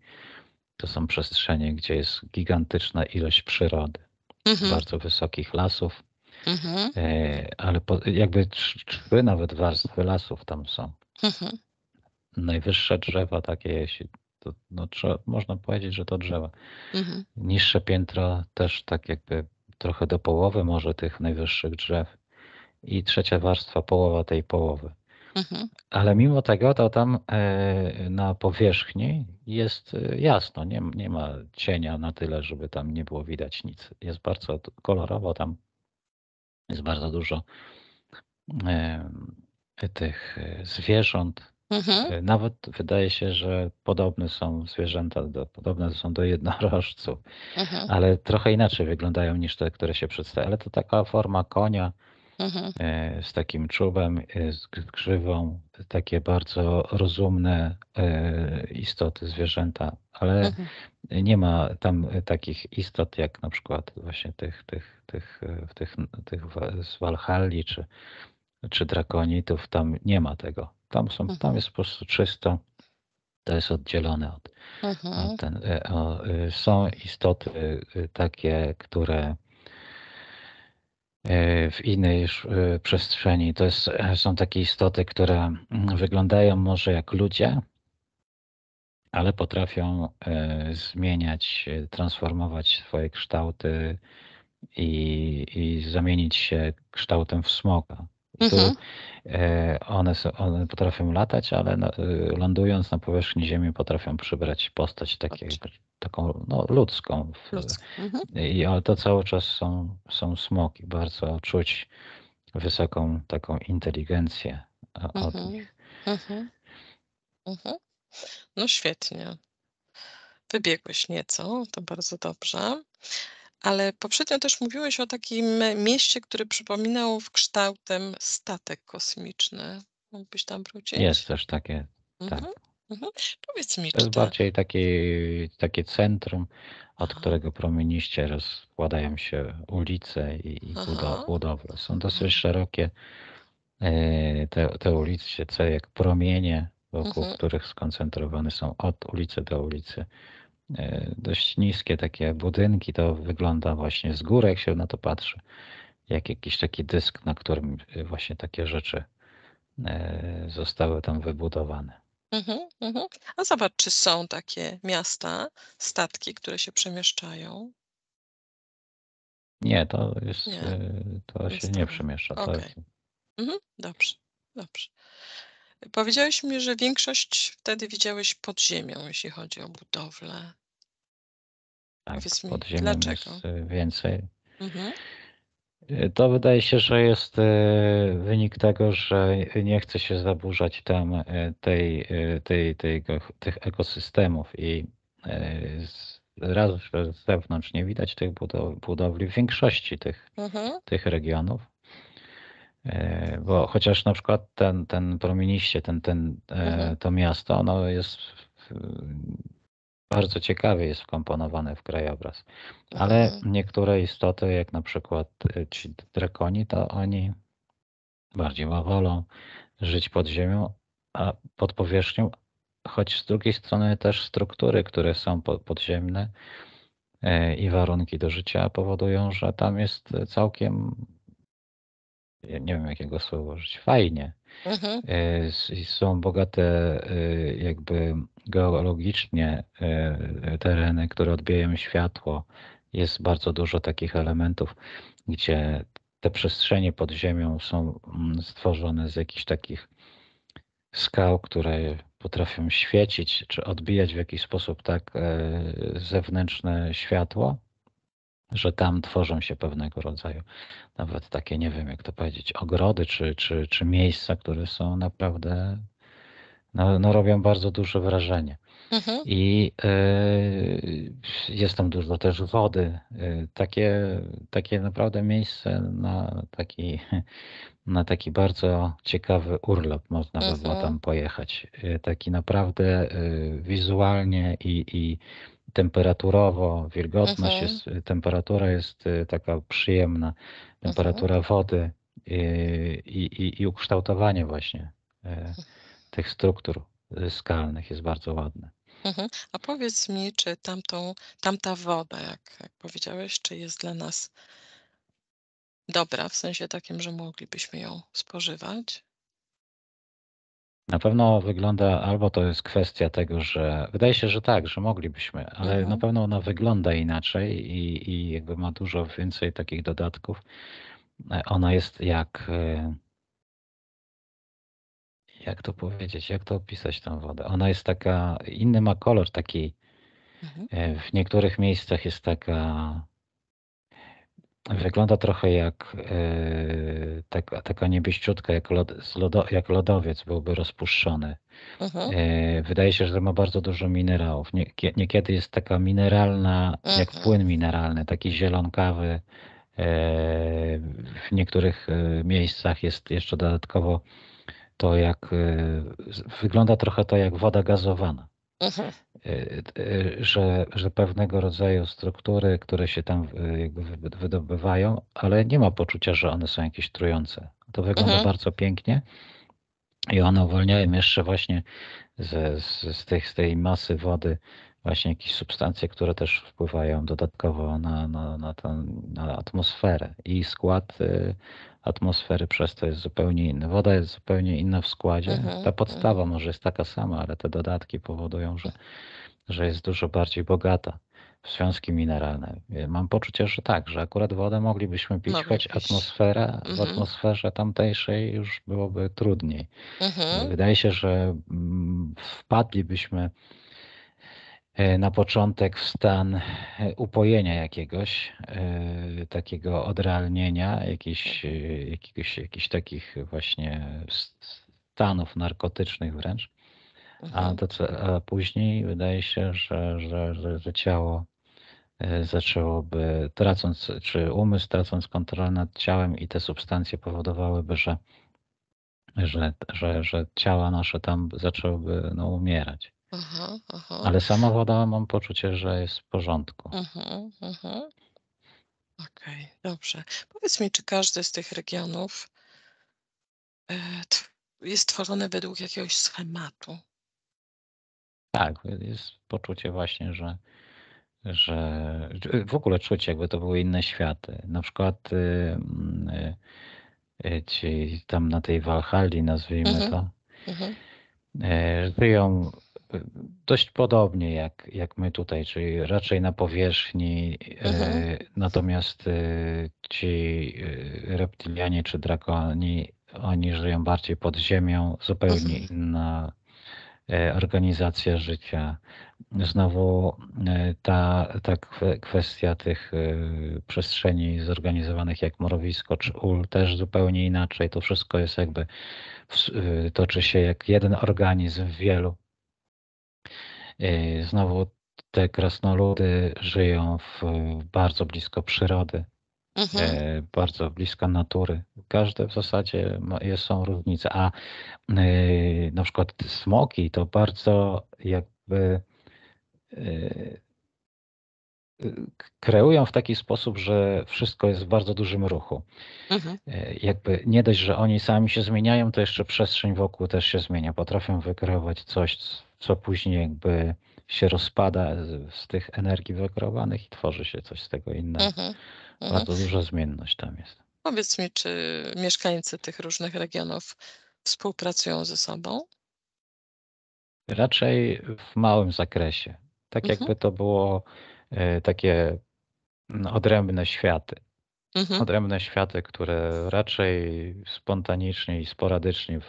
to są przestrzenie, gdzie jest gigantyczna ilość przyrody, mhm, bardzo wysokich lasów, mhm, ale jakby trzy nawet warstwy lasów tam są. mhm, Najwyższe drzewa takie, jeśli to, no, można powiedzieć, że to drzewa. mhm, Niższe piętro też tak jakby trochę do połowy może tych najwyższych drzew i trzecia warstwa połowa tej połowy. mhm, Ale mimo tego to tam na powierzchni jest jasno, nie ma cienia na tyle, żeby tam nie było widać nic. Jest bardzo kolorowo, tam jest bardzo dużo tych zwierząt. mhm, Nawet wydaje się, że podobne są do jednorożców, mhm, ale trochę inaczej wyglądają niż te, które się przedstawia. Ale to taka forma konia mhm, z takim czubem, z grzywą, takie bardzo rozumne istoty, zwierzęta, ale mhm. nie ma tam takich istot jak na przykład właśnie z Walhalli czy drakonitów, tam nie ma tego. Tam Mhm, jest po prostu czysto, to jest oddzielone od mhm, są istoty takie, które w innej już przestrzeni. Są takie istoty, które wyglądają może jak ludzie, ale potrafią zmieniać, transformować swoje kształty i zamienić się kształtem w smoka. I tu mhm. one potrafią latać, ale lądując na powierzchni Ziemi potrafią przybrać postać taką no, ludzką. Ludzko. Mhm, Ale to cały czas są smoki. Bardzo czuć wysoką taką inteligencję od mhm, nich. mhm, mhm. No świetnie. Wybiegłeś nieco, to bardzo dobrze. Ale poprzednio też mówiłeś o takim mieście, które przypominał w kształtem statek kosmiczny. Mógłbyś tam Jest wrócić? też takie, tak. Mhm, mhm. Powiedz mi, To czy jest te bardziej takie centrum, od aha, którego promieniście rozkładają się ulice i aha, budowle. Są dosyć aha, szerokie te ulice, jak promienie, wokół mhm, których skoncentrowane są od ulicy do ulicy. Dość niskie takie budynki, to wygląda właśnie z góry, jak się na to patrzy. jak jakiś taki dysk, na którym właśnie takie rzeczy zostały tam wybudowane. A zobacz, czy są takie miasta, statki, które się przemieszczają? Nie, Nie, to się nie ustawa. przemieszcza. To Okej. jest, Dobrze, dobrze. Powiedziałeś mi, że większość wtedy widziałeś pod ziemią, jeśli chodzi o budowlę. tak, Powiedz mi, pod ziemią dlaczego? jest więcej. Mhm, To wydaje się, że jest wynik tego, że nie chce się zaburzać tam tych ekosystemów i raz, że z zewnątrz nie widać tych budowli w większości mhm, tych regionów, bo chociaż na przykład ten Promieniście, mhm, to miasto, ono jest bardzo ciekawie jest wkomponowane w krajobraz. Ale mhm, niektóre istoty, jak na przykład ci drakoni, to oni bardziej wolą żyć pod ziemią, a pod powierzchnią, choć z drugiej strony też struktury, które są podziemne i warunki do życia powodują, że tam jest całkiem, ja nie wiem jakiego słowa użyć, fajnie. mhm, Są bogate jakby geologicznie tereny, które odbijają światło. Jest bardzo dużo takich elementów, gdzie te przestrzenie pod ziemią są stworzone z jakichś takich skał, które potrafią świecić czy odbijać w jakiś sposób tak zewnętrzne światło, że tam tworzą się pewnego rodzaju nawet takie, nie wiem jak to powiedzieć, ogrody czy miejsca, które są naprawdę, no robią bardzo duże wrażenie. mhm, I jest tam dużo też wody. Takie naprawdę miejsce na taki bardzo ciekawy urlop można by było mhm, tam pojechać. Taki naprawdę wizualnie i temperaturowo, wilgotność mhm, jest, temperatura jest taka przyjemna, mhm, temperatura wody i ukształtowanie właśnie tych struktur skalnych jest bardzo ładne. mhm. A powiedz mi, czy tamta woda, jak powiedziałeś, czy jest dla nas dobra, w sensie takim, że moglibyśmy ją spożywać? Na pewno wygląda, albo to jest kwestia tego, że wydaje się, że tak, że moglibyśmy, ale na Mhm, pewno ona wygląda inaczej i jakby ma dużo więcej takich dodatków. Ona jest jak to powiedzieć, jak to opisać tę wodę? Ona jest taka, inny ma kolor taki, mhm, w niektórych miejscach jest taka, wygląda trochę jak taka niebieściutka, jak lodowiec byłby rozpuszczony. mhm, Wydaje się, że ma bardzo dużo minerałów. Niekiedy jest taka mineralna, jak mhm, płyn mineralny, taki zielonkawy. W niektórych miejscach jest jeszcze dodatkowo to wygląda trochę to jak woda gazowana. mhm, Że pewnego rodzaju struktury, które się tam jakby wydobywają, ale nie ma poczucia, że one są jakieś trujące. To wygląda mhm, bardzo pięknie i one uwalniają jeszcze właśnie z tej masy wody właśnie jakieś substancje, które też wpływają dodatkowo na atmosferę i skład atmosfery przez to jest zupełnie inny. Woda jest zupełnie inna w składzie. mhm, Ta podstawa mhm, może jest taka sama, ale te dodatki powodują, że jest dużo bardziej bogata w związki mineralne. Mam poczucie, że tak, że akurat wodę moglibyśmy pić, choć moglibyś. w Mhm, atmosferze tamtejszej już byłoby trudniej. mhm, Wydaje się, że wpadlibyśmy na początek w stan upojenia jakiegoś, takiego odrealnienia, jakichś takich właśnie stanów narkotycznych wręcz, mhm, a później wydaje się, że ciało zaczęłoby, czy umysł tracąc kontrolę nad ciałem i te substancje powodowałyby, że ciała nasze tam zaczęłyby no, umierać. aha, aha, Ale sama woda mam poczucie, że jest w porządku. mhm, mhm. Okej, dobrze. Powiedz mi, czy każdy z tych regionów jest tworzony według jakiegoś schematu? Tak, jest poczucie właśnie, że w ogóle czuć, jakby to były inne światy. Na przykład ci tam na tej Walhalli, nazwijmy Mhm. to, Mhm. żyją dość podobnie jak my tutaj, czyli raczej na powierzchni, Mhm. natomiast ci reptilianie czy drakoni, oni żyją bardziej pod ziemią, zupełnie Mhm. inna organizacja życia. Znowu ta kwestia tych przestrzeni zorganizowanych jak mrowisko czy ul też zupełnie inaczej. To wszystko jest jakby toczy się jak jeden organizm w wielu. Znowu te krasnoludy żyją bardzo blisko przyrody, Mhm. bardzo blisko natury. Każde w zasadzie są różnice, a na przykład smoki to bardzo jakby kreują w taki sposób, że wszystko jest w bardzo dużym ruchu. Mhm. Jakby nie dość, że oni sami się zmieniają, to jeszcze przestrzeń wokół też się zmienia. Potrafią wykreować coś, co później jakby się rozpada z tych energii wykreowanych i tworzy się coś z tego innego. Mhm. Mhm. Bardzo duża zmienność tam jest. Powiedz mi, czy mieszkańcy tych różnych regionów współpracują ze sobą? Raczej w małym zakresie. Tak Mhm. jakby to było takie odrębne światy. Mhm. Odrębne światy, które raczej spontanicznie i sporadycznie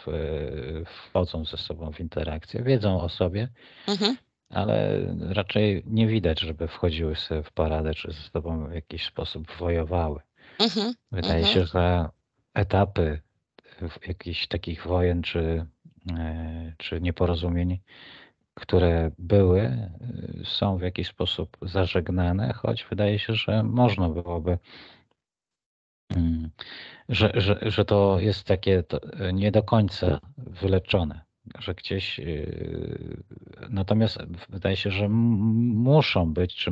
wchodzą ze sobą w interakcję, wiedzą o sobie, Mhm. ale raczej nie widać, żeby wchodziły sobie w paradę, czy ze sobą w jakiś sposób wojowały. Mhm. Wydaje Mhm. się, że etapy jakichś takich wojen czy nieporozumień, które były, są w jakiś sposób zażegnane, choć wydaje się, że można byłoby mm, że to jest takie nie do końca wyleczone, że gdzieś. Natomiast wydaje się, że muszą być,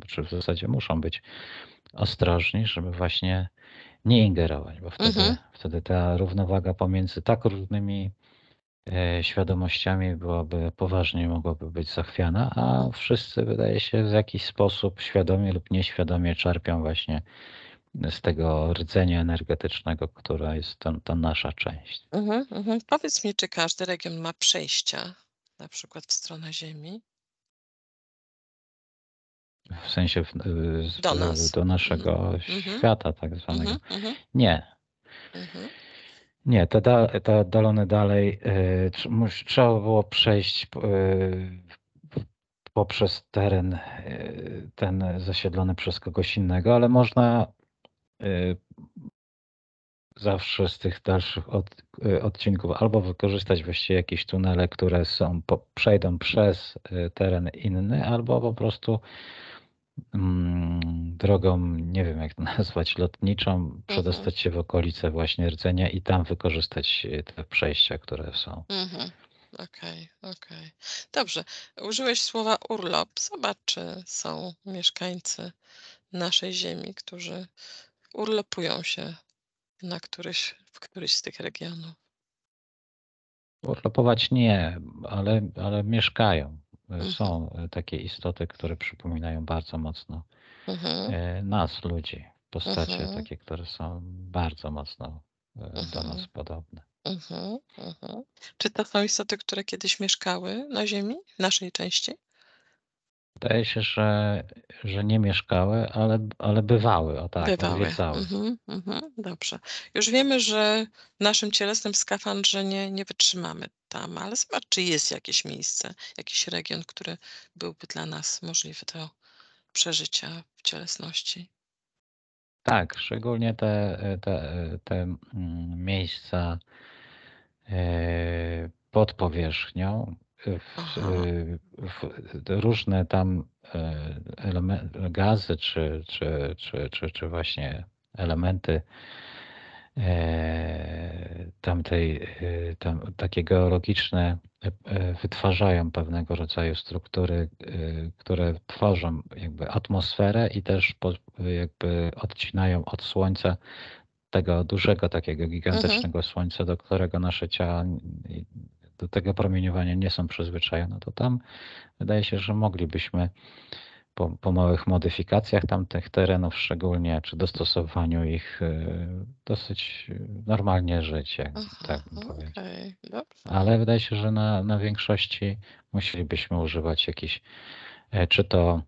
czy w zasadzie muszą być ostrożni, żeby właśnie nie ingerować, bo Mhm. wtedy ta równowaga pomiędzy tak różnymi świadomościami mogłaby być zachwiana, a wszyscy, wydaje się, w jakiś sposób świadomie lub nieświadomie czerpią właśnie z tego rdzenia energetycznego, która jest ta nasza część. Mhm. Mhm. Powiedz mi, czy każdy region ma przejścia, na przykład w stronę Ziemi? W sensie Do nas. do Mhm. naszego Mhm. świata tak zwanego. Mhm. Mhm. Nie, Mhm. nie, te oddalone dalej, trzeba było przejść poprzez teren ten zasiedlony przez kogoś innego, ale można zawsze z tych dalszych odcinków albo wykorzystać właściwie jakieś tunele, które przejdą przez teren inny, albo po prostu drogą, nie wiem jak to nazwać, lotniczą, Mhm. przedostać się w okolice właśnie rdzenia i tam wykorzystać te przejścia, które są. Mhm. Okej, okej. Dobrze. Użyłeś słowa urlop. Zobacz, czy są mieszkańcy naszej Ziemi, którzy urlopują się w któryś z tych regionów. Urlopować nie, ale mieszkają. Mhm. Są takie istoty, które przypominają bardzo mocno Mhm. nas, ludzi. Postacie Mhm. takie, które są bardzo mocno do nas Mhm. podobne. Mhm. Mhm. Czy to są istoty, które kiedyś mieszkały na Ziemi, w naszej części? Wydaje się, że nie mieszkały, ale bywały, o tak, Bywały. odwiedzały. Mhm. Mhm. Dobrze. Już wiemy, że w naszym cielesnym skafandrze nie wytrzymamy tam, ale zobacz, czy jest jakieś miejsce, jakiś region, który byłby dla nas możliwy do przeżycia w cielesności. Tak, szczególnie te miejsca pod powierzchnią, Aha. różne tam gazy czy właśnie elementy tam takie geologiczne wytwarzają pewnego rodzaju struktury, które tworzą jakby atmosferę i też jakby odcinają od Słońca tego dużego, takiego Mhm. gigantycznego Słońca, do którego nasze ciała do tego promieniowania nie są przyzwyczajone, to tam wydaje się, że moglibyśmy po małych modyfikacjach tamtych terenów szczególnie, czy dostosowaniu ich dosyć normalnie żyć, Aha, tak bym powiedział. okej, dobrze. Ale wydaje się, że na większości musielibyśmy używać jakichś, czy to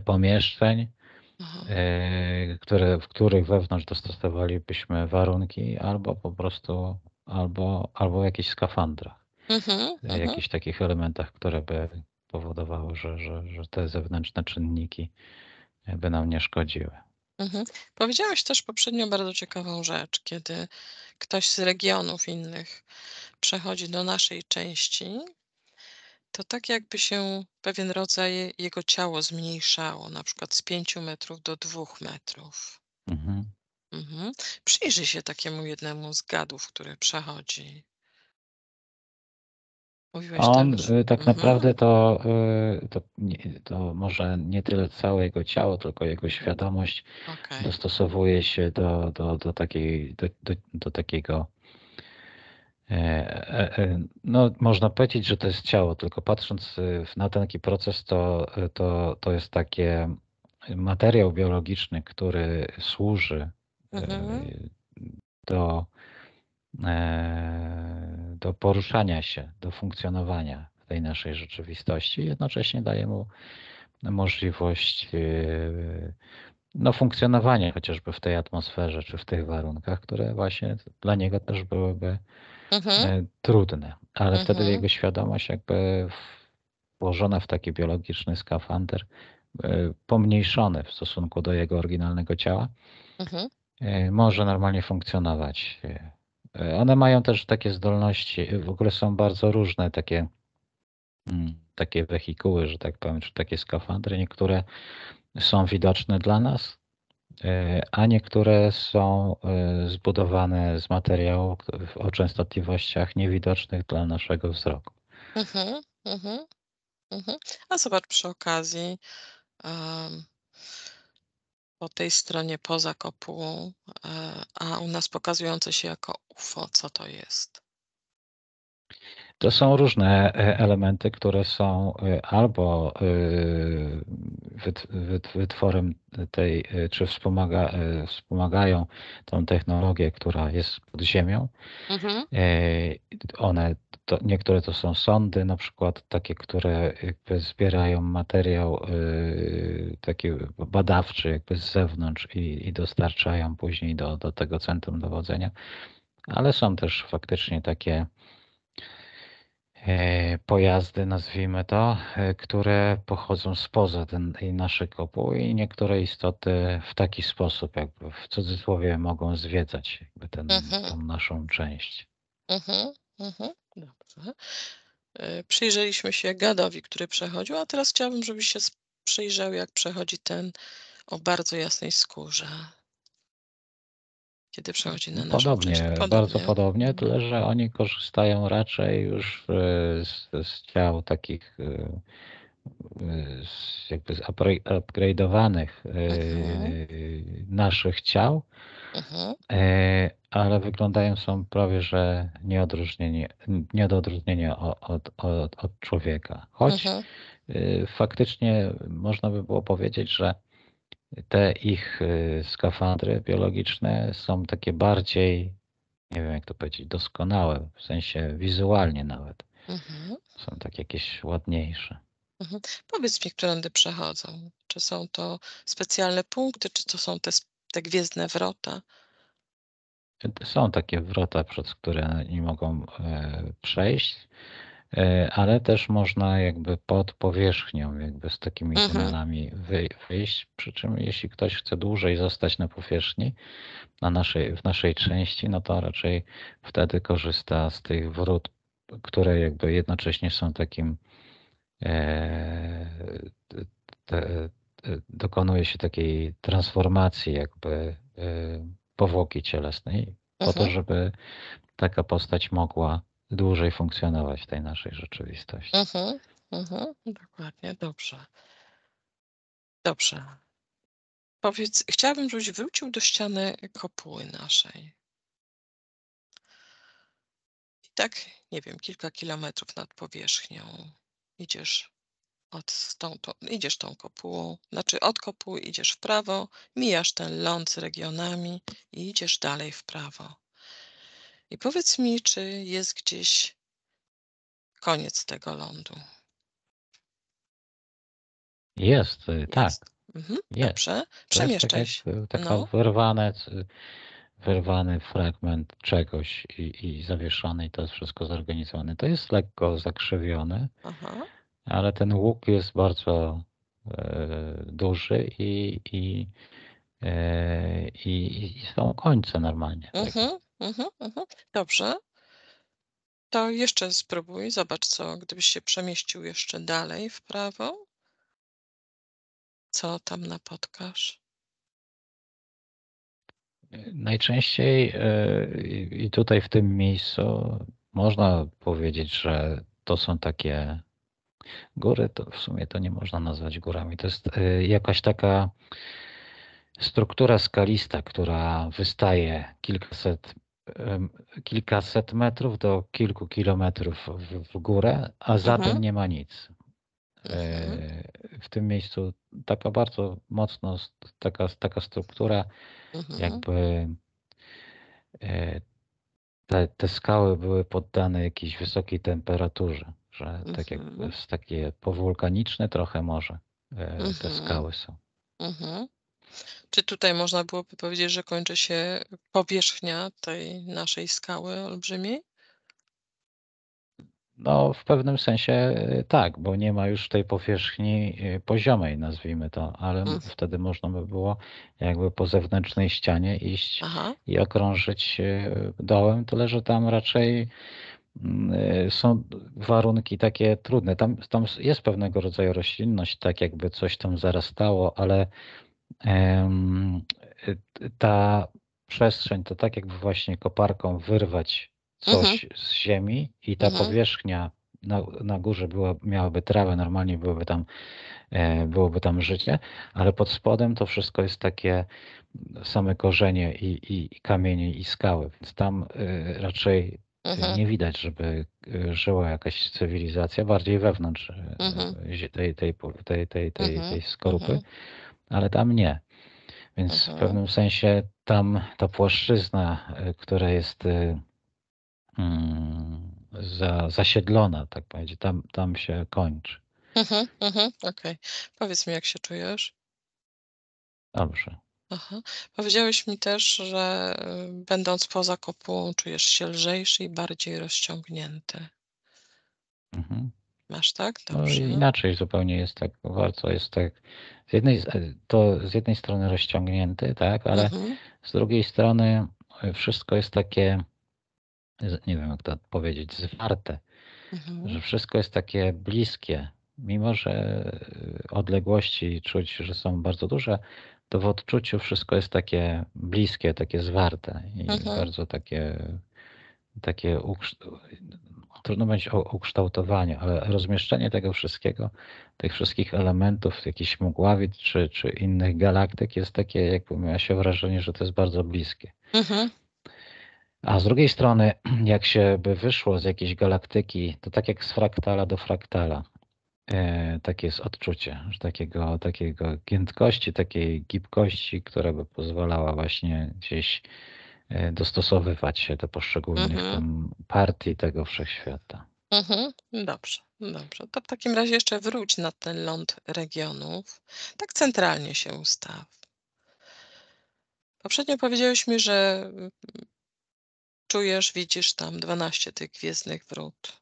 pomieszczeń, Aha. w których wewnątrz dostosowalibyśmy warunki, albo po prostu, albo w jakichś skafandrach, Mhm, mhm, jakichś takich elementach, które by powodowały, że te zewnętrzne czynniki by nam nie szkodziły. mhm. Powiedziałeś też poprzednio bardzo ciekawą rzecz, kiedy ktoś z regionów innych przechodzi do naszej części, to tak jakby się pewien rodzaj jego ciało zmniejszało, na przykład z 5 metrów do 2 metrów. Mhm. Mhm. Przyjrzyj się takiemu jednemu z gadów, który przechodzi. Mówiłeś On tak, że tak mhm, naprawdę to może nie tyle całe jego ciało, tylko jego świadomość okej. dostosowuje się do takiego, no można powiedzieć, że to jest ciało, tylko patrząc na taki proces, to jest takie materiał biologiczny, który służy Mhm, do, do poruszania się, do funkcjonowania w tej naszej rzeczywistości. Jednocześnie daje mu możliwość no, funkcjonowania chociażby w tej atmosferze czy w tych warunkach, które właśnie dla niego też byłyby mhm, trudne. Ale wtedy mhm, jego świadomość jakby włożona w taki biologiczny skafander, pomniejszony w stosunku do jego oryginalnego ciała, mhm, może normalnie funkcjonować. One mają też takie zdolności, w ogóle są bardzo różne takie wehikuły, że tak powiem, czy takie skafandry. Niektóre są widoczne dla nas, a niektóre są zbudowane z materiału o częstotliwościach niewidocznych dla naszego wzroku. mhm, mhm, mhm. A zobacz przy okazji, em, po tej stronie poza kopułą, a u nas pokazujące się jako UFO, co to jest? To są różne elementy, które są albo wytworem tej, czy wspomagają tą technologię, która jest pod ziemią. Mhm, One, niektóre to są sondy, na przykład takie, które jakby zbierają materiał taki badawczy jakby z zewnątrz i dostarczają później do tego centrum dowodzenia. Ale są też faktycznie takie pojazdy, nazwijmy to, które pochodzą spoza tej naszej kopuły i niektóre istoty w taki sposób, jakby w cudzysłowie, mogą zwiedzać jakby mhm, tą naszą część. mhm, mhm. Dobrze. Przyjrzeliśmy się gadowi, który przechodził, a teraz chciałabym, żebyś się przyjrzał, jak przechodzi ten o bardzo jasnej skórze, kiedy przechodzi na naszą część. Podobnie, bardzo Podobnie. podobnie, Mhm. tyle że oni korzystają raczej już z ciał takich jakby upgrade'owanych Mhm. naszych ciał, Mhm. ale wyglądają są prawie że nie do odróżnienia od człowieka. Choć Mhm. faktycznie można by było powiedzieć, że te ich skafandry biologiczne są takie bardziej, nie wiem jak to powiedzieć, doskonałe, w sensie wizualnie nawet. Mhm. Są tak jakieś ładniejsze. Mhm. Powiedz mi, którędy przechodzą. Czy są to specjalne punkty, czy to są te gwiezdne wrota? Są takie wrota, przez które nie mogą przejść, ale też można jakby pod powierzchnią, jakby z takimi Mhm. tunelami wyjść. Przy czym jeśli ktoś chce dłużej zostać na powierzchni, w naszej części, no to raczej wtedy korzysta z tych wrót, które jakby jednocześnie są takim, e, dokonuje się takiej transformacji jakby powłoki cielesnej po to, Mhm. żeby taka postać mogła dłużej funkcjonować w tej naszej rzeczywistości. Mhm. Mhm. Dokładnie. Dobrze. Dobrze. Powiedz, chciałabym, żebyś wrócił do ściany kopuły naszej. I tak, nie wiem, kilka kilometrów nad powierzchnią idziesz idziesz tą kopułą, znaczy od kopuły idziesz w prawo, mijasz ten ląd z regionami i idziesz dalej w prawo. I powiedz mi, czy jest gdzieś koniec tego lądu? Jest, tak, Jest. Mhm, jest. dobrze. To jest tak Przemieszczaj jak się. taka No, wyrwany fragment czegoś i zawieszony i to jest wszystko zorganizowane. To jest lekko zakrzywione, aha. ale ten łuk jest bardzo duży i są końce normalnie tego. Mhm, mhm, mhm. Dobrze. To jeszcze spróbuj. Zobacz, gdybyś się przemieścił jeszcze dalej w prawo, co tam napotkasz? Najczęściej i tutaj w tym miejscu można powiedzieć, że to są takie góry, to w sumie to nie można nazwać górami. To jest jakaś taka struktura skalista, która wystaje kilkaset metrów do kilku kilometrów w górę, a za tym Mhm, nie ma nic. mhm, W tym miejscu taka bardzo mocno taka struktura, mhm, jakby e, te skały były poddane jakiejś wysokiej temperaturze, że tak jak mhm, jest takie powulkaniczne trochę morze te mhm, skały są. mhm. Czy tutaj można byłoby powiedzieć, że kończy się powierzchnia tej naszej skały olbrzymiej? No, w pewnym sensie tak, bo nie ma już tej powierzchni poziomej, nazwijmy to, ale Mm, wtedy można by było jakby po zewnętrznej ścianie iść aha. i okrążyć dołem, tyle że tam raczej są warunki takie trudne. Tam jest pewnego rodzaju roślinność, tak jakby coś tam zarastało, ale em, ta przestrzeń to tak jakby właśnie koparką wyrwać Mhm, coś z ziemi i ta mhm, powierzchnia na górze miałaby trawę, normalnie byłoby tam życie, ale pod spodem to wszystko jest takie same korzenie i kamienie i skały, więc tam raczej mhm, nie widać, żeby żyła jakaś cywilizacja, bardziej wewnątrz mhm, tej mhm, skorupy, mhm, ale tam nie. Więc w mhm, pewnym sensie tam ta płaszczyzna, która jest zasiedlona, tak powiedzieć, tam się kończy. mhm, mhm. Okej. Powiedz mi, jak się czujesz? Dobrze. Aha. Powiedziałeś mi też, że będąc poza kopułą czujesz się lżejszy i bardziej rozciągnięty. Mhm. Masz tak? No i Dobrze. inaczej zupełnie jest tak, bardzo jest tak, z jednej strony rozciągnięty, tak, ale Mhm, z drugiej strony wszystko jest takie, nie wiem jak to powiedzieć, zwarte, mhm, że wszystko jest takie bliskie, mimo że odległości czuć, że są bardzo duże, to w odczuciu wszystko jest takie bliskie, takie zwarte i mhm, bardzo takie trudno powiedzieć o ukształtowaniu, ale rozmieszczenie tego wszystkiego, tych wszystkich elementów, jakichś mgławic czy innych galaktyk jest takie, jakby miała się wrażenie, że to jest bardzo bliskie. mhm, A z drugiej strony, jak się by wyszło z jakiejś galaktyki, to tak jak z fraktala do fraktala. Takie jest odczucie, że takiego giętkości, takiej gibkości, która by pozwalała właśnie gdzieś dostosowywać się do poszczególnych mhm, tam partii tego wszechświata. mhm. Dobrze, dobrze. To w takim razie jeszcze wróć na ten ląd regionów. Tak centralnie się ustaw. Poprzednio powiedziałeś mi, że czujesz, widzisz tam 12 tych gwiezdnych wrót.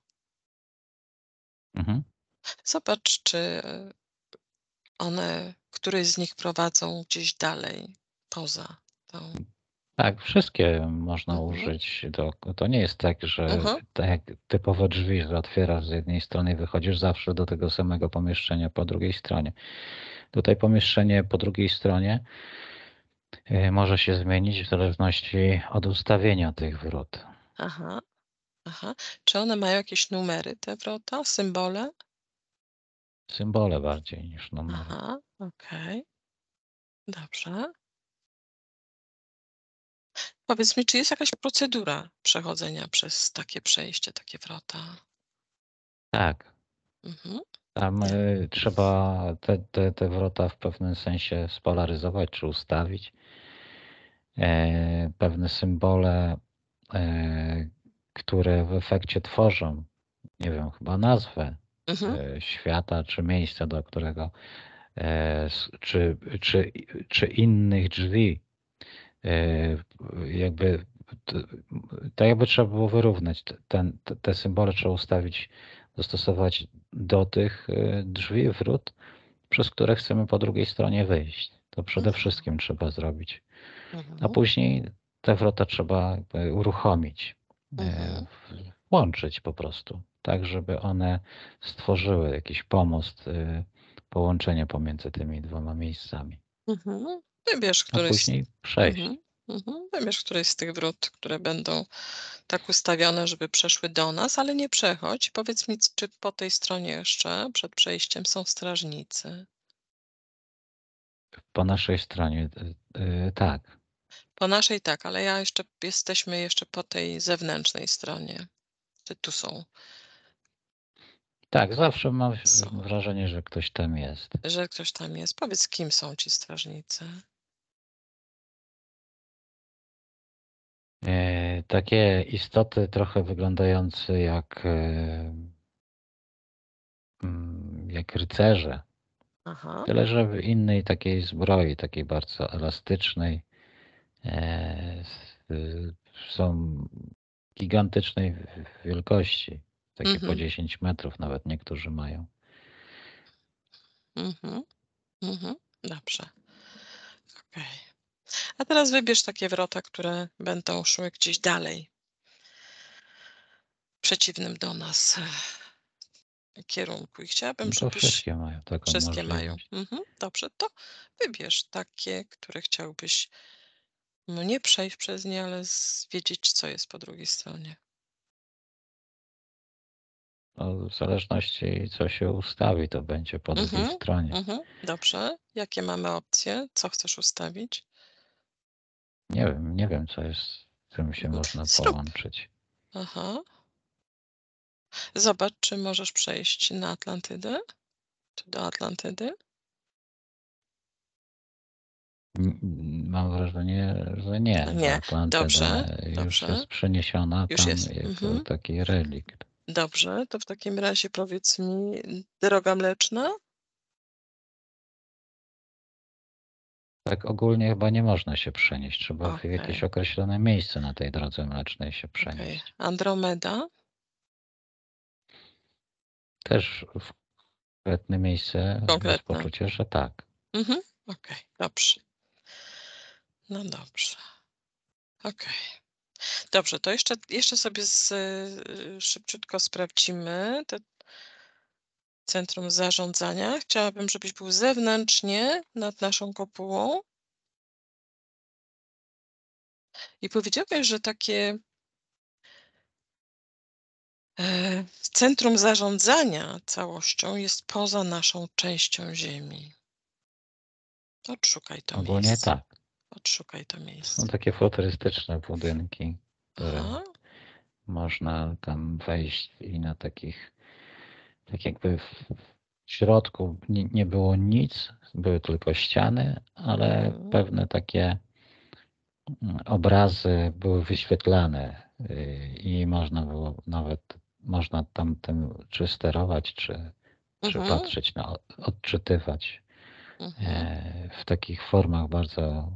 Mhm. Zobacz, czy któreś z nich prowadzą gdzieś dalej, poza tą. Tak, wszystkie można Mhm, użyć. To nie jest tak, że mhm, tak jak typowe drzwi, że otwierasz z jednej strony i wychodzisz zawsze do tego samego pomieszczenia po drugiej stronie. Tutaj pomieszczenie po drugiej stronie może się zmienić w zależności od ustawienia tych wrót. aha, aha. Czy one mają jakieś numery, te wrota, symbole? Symbole bardziej niż numery. Aha, okej, dobrze. Powiedz mi, czy jest jakaś procedura przechodzenia przez takie przejście, takie wrota? Tak, Mhm. Tam Nie. trzeba te wrota w pewnym sensie spolaryzować czy ustawić. Pewne symbole, które w efekcie tworzą, nie wiem, chyba nazwę Mhm. świata czy miejsca, do którego, czy innych drzwi. Jakby, tak jakby trzeba było wyrównać. Te symbole trzeba ustawić, dostosować do tych drzwi, wrót, przez które chcemy po drugiej stronie wyjść. To przede Mhm. wszystkim trzeba zrobić. A Mhm. później te wrota trzeba jakby uruchomić, Mhm. włączyć po prostu, tak żeby one stworzyły jakiś pomost, połączenie pomiędzy tymi dwoma miejscami. Mhm. Wybierz A któryś z później przejść. mhm. Mhm. Wybierz któryś z tych wrót, które będą tak ustawione, żeby przeszły do nas, ale nie przechodź. Powiedz mi, czy po tej stronie jeszcze przed przejściem są strażnicy? Po naszej stronie, tak. Po naszej tak, ale jesteśmy jeszcze po tej zewnętrznej stronie. Czy tu są? Tak, zawsze mam Są. wrażenie, że ktoś tam jest. Że ktoś tam jest. Powiedz, kim są ci strażnicy? Takie istoty trochę wyglądające jak rycerze. Aha. Tyle, że w innej takiej zbroi, takiej bardzo elastycznej. Są gigantycznej wielkości, takie po Mhm. 10 metrów nawet niektórzy mają. Mhm. Mhm. Dobrze. Okej. A teraz wybierz takie wrota, które będą szły gdzieś dalej, przeciwnym do nas kierunku. I chciałabym, No to żebyś wszystkie mają taką wszystkie mają. możliwość. Mhm. Dobrze, to wybierz takie, które chciałbyś, no nie przejść przez nie, ale wiedzieć, co jest po drugiej stronie. No, w zależności co się ustawi, to będzie po drugiej Mhm. stronie. Mhm. Dobrze. Jakie mamy opcje? Co chcesz ustawić? Nie wiem co jest, czym się Mhm. można Zrób. połączyć. Aha. Zobacz, czy możesz przejść na Atlantydę, czy do Atlantydy. Mam wrażenie, że nie, że Nie. Atlantyda Dobrze. już Dobrze. jest przeniesiona Już tam jest. jako Mhm. taki relikt. Dobrze. To w takim razie powiedz mi, droga mleczna? Tak ogólnie chyba nie można się przenieść. Trzeba w jakieś Okej. określone miejsce na tej drodze mlecznej się Okej. przenieść. Andromeda? Też w konkretne miejsce jest Konkretna. poczucie, że tak. Mhm. Okej. Dobrze. No dobrze. Okej. Dobrze, to jeszcze sobie szybciutko sprawdzimy te centrum zarządzania. Chciałabym, żebyś był zewnętrznie nad naszą kopułą i powiedziałeś, że takie centrum zarządzania całością jest poza naszą częścią Ziemi. Odszukaj to Ogólnie miejsce. tak. Odszukaj to Są miejsce. takie futurystyczne budynki, które Aha. można tam wejść i na takich, tak jakby w środku nie było nic, były tylko ściany, ale Mhm. pewne takie obrazy były wyświetlane i można było nawet, można tam tym czy sterować, czy Mhm. patrzeć na, odczytywać Mhm. w takich formach bardzo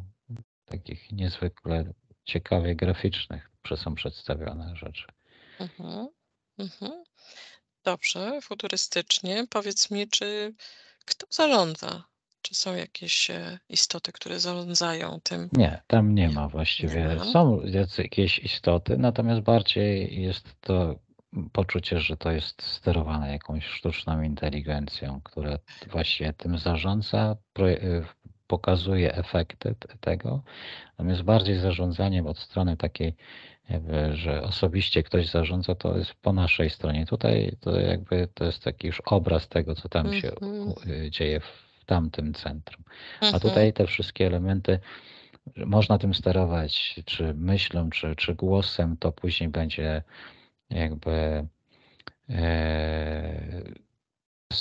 takich niezwykle ciekawie graficznych są przedstawione rzeczy. Mhm. Mhm. Dobrze, futurystycznie. Powiedz mi, czy kto zarządza? Czy są jakieś istoty, które zarządzają tym? Nie, tam nie Nie, ma nie właściwie. ma. Są jakieś istoty, natomiast bardziej jest to poczucie, że to jest sterowane jakąś sztuczną inteligencją, która właściwie tym zarządza, pokazuje efekty tego, natomiast bardziej zarządzaniem od strony takiej, jakby, że osobiście ktoś zarządza, to jest po naszej stronie. Tutaj to jakby to jest taki już obraz tego, co tam się Mhm. dzieje w tamtym centrum. A Mhm. tutaj te wszystkie elementy można tym sterować, czy myślą, czy głosem, to później będzie jakby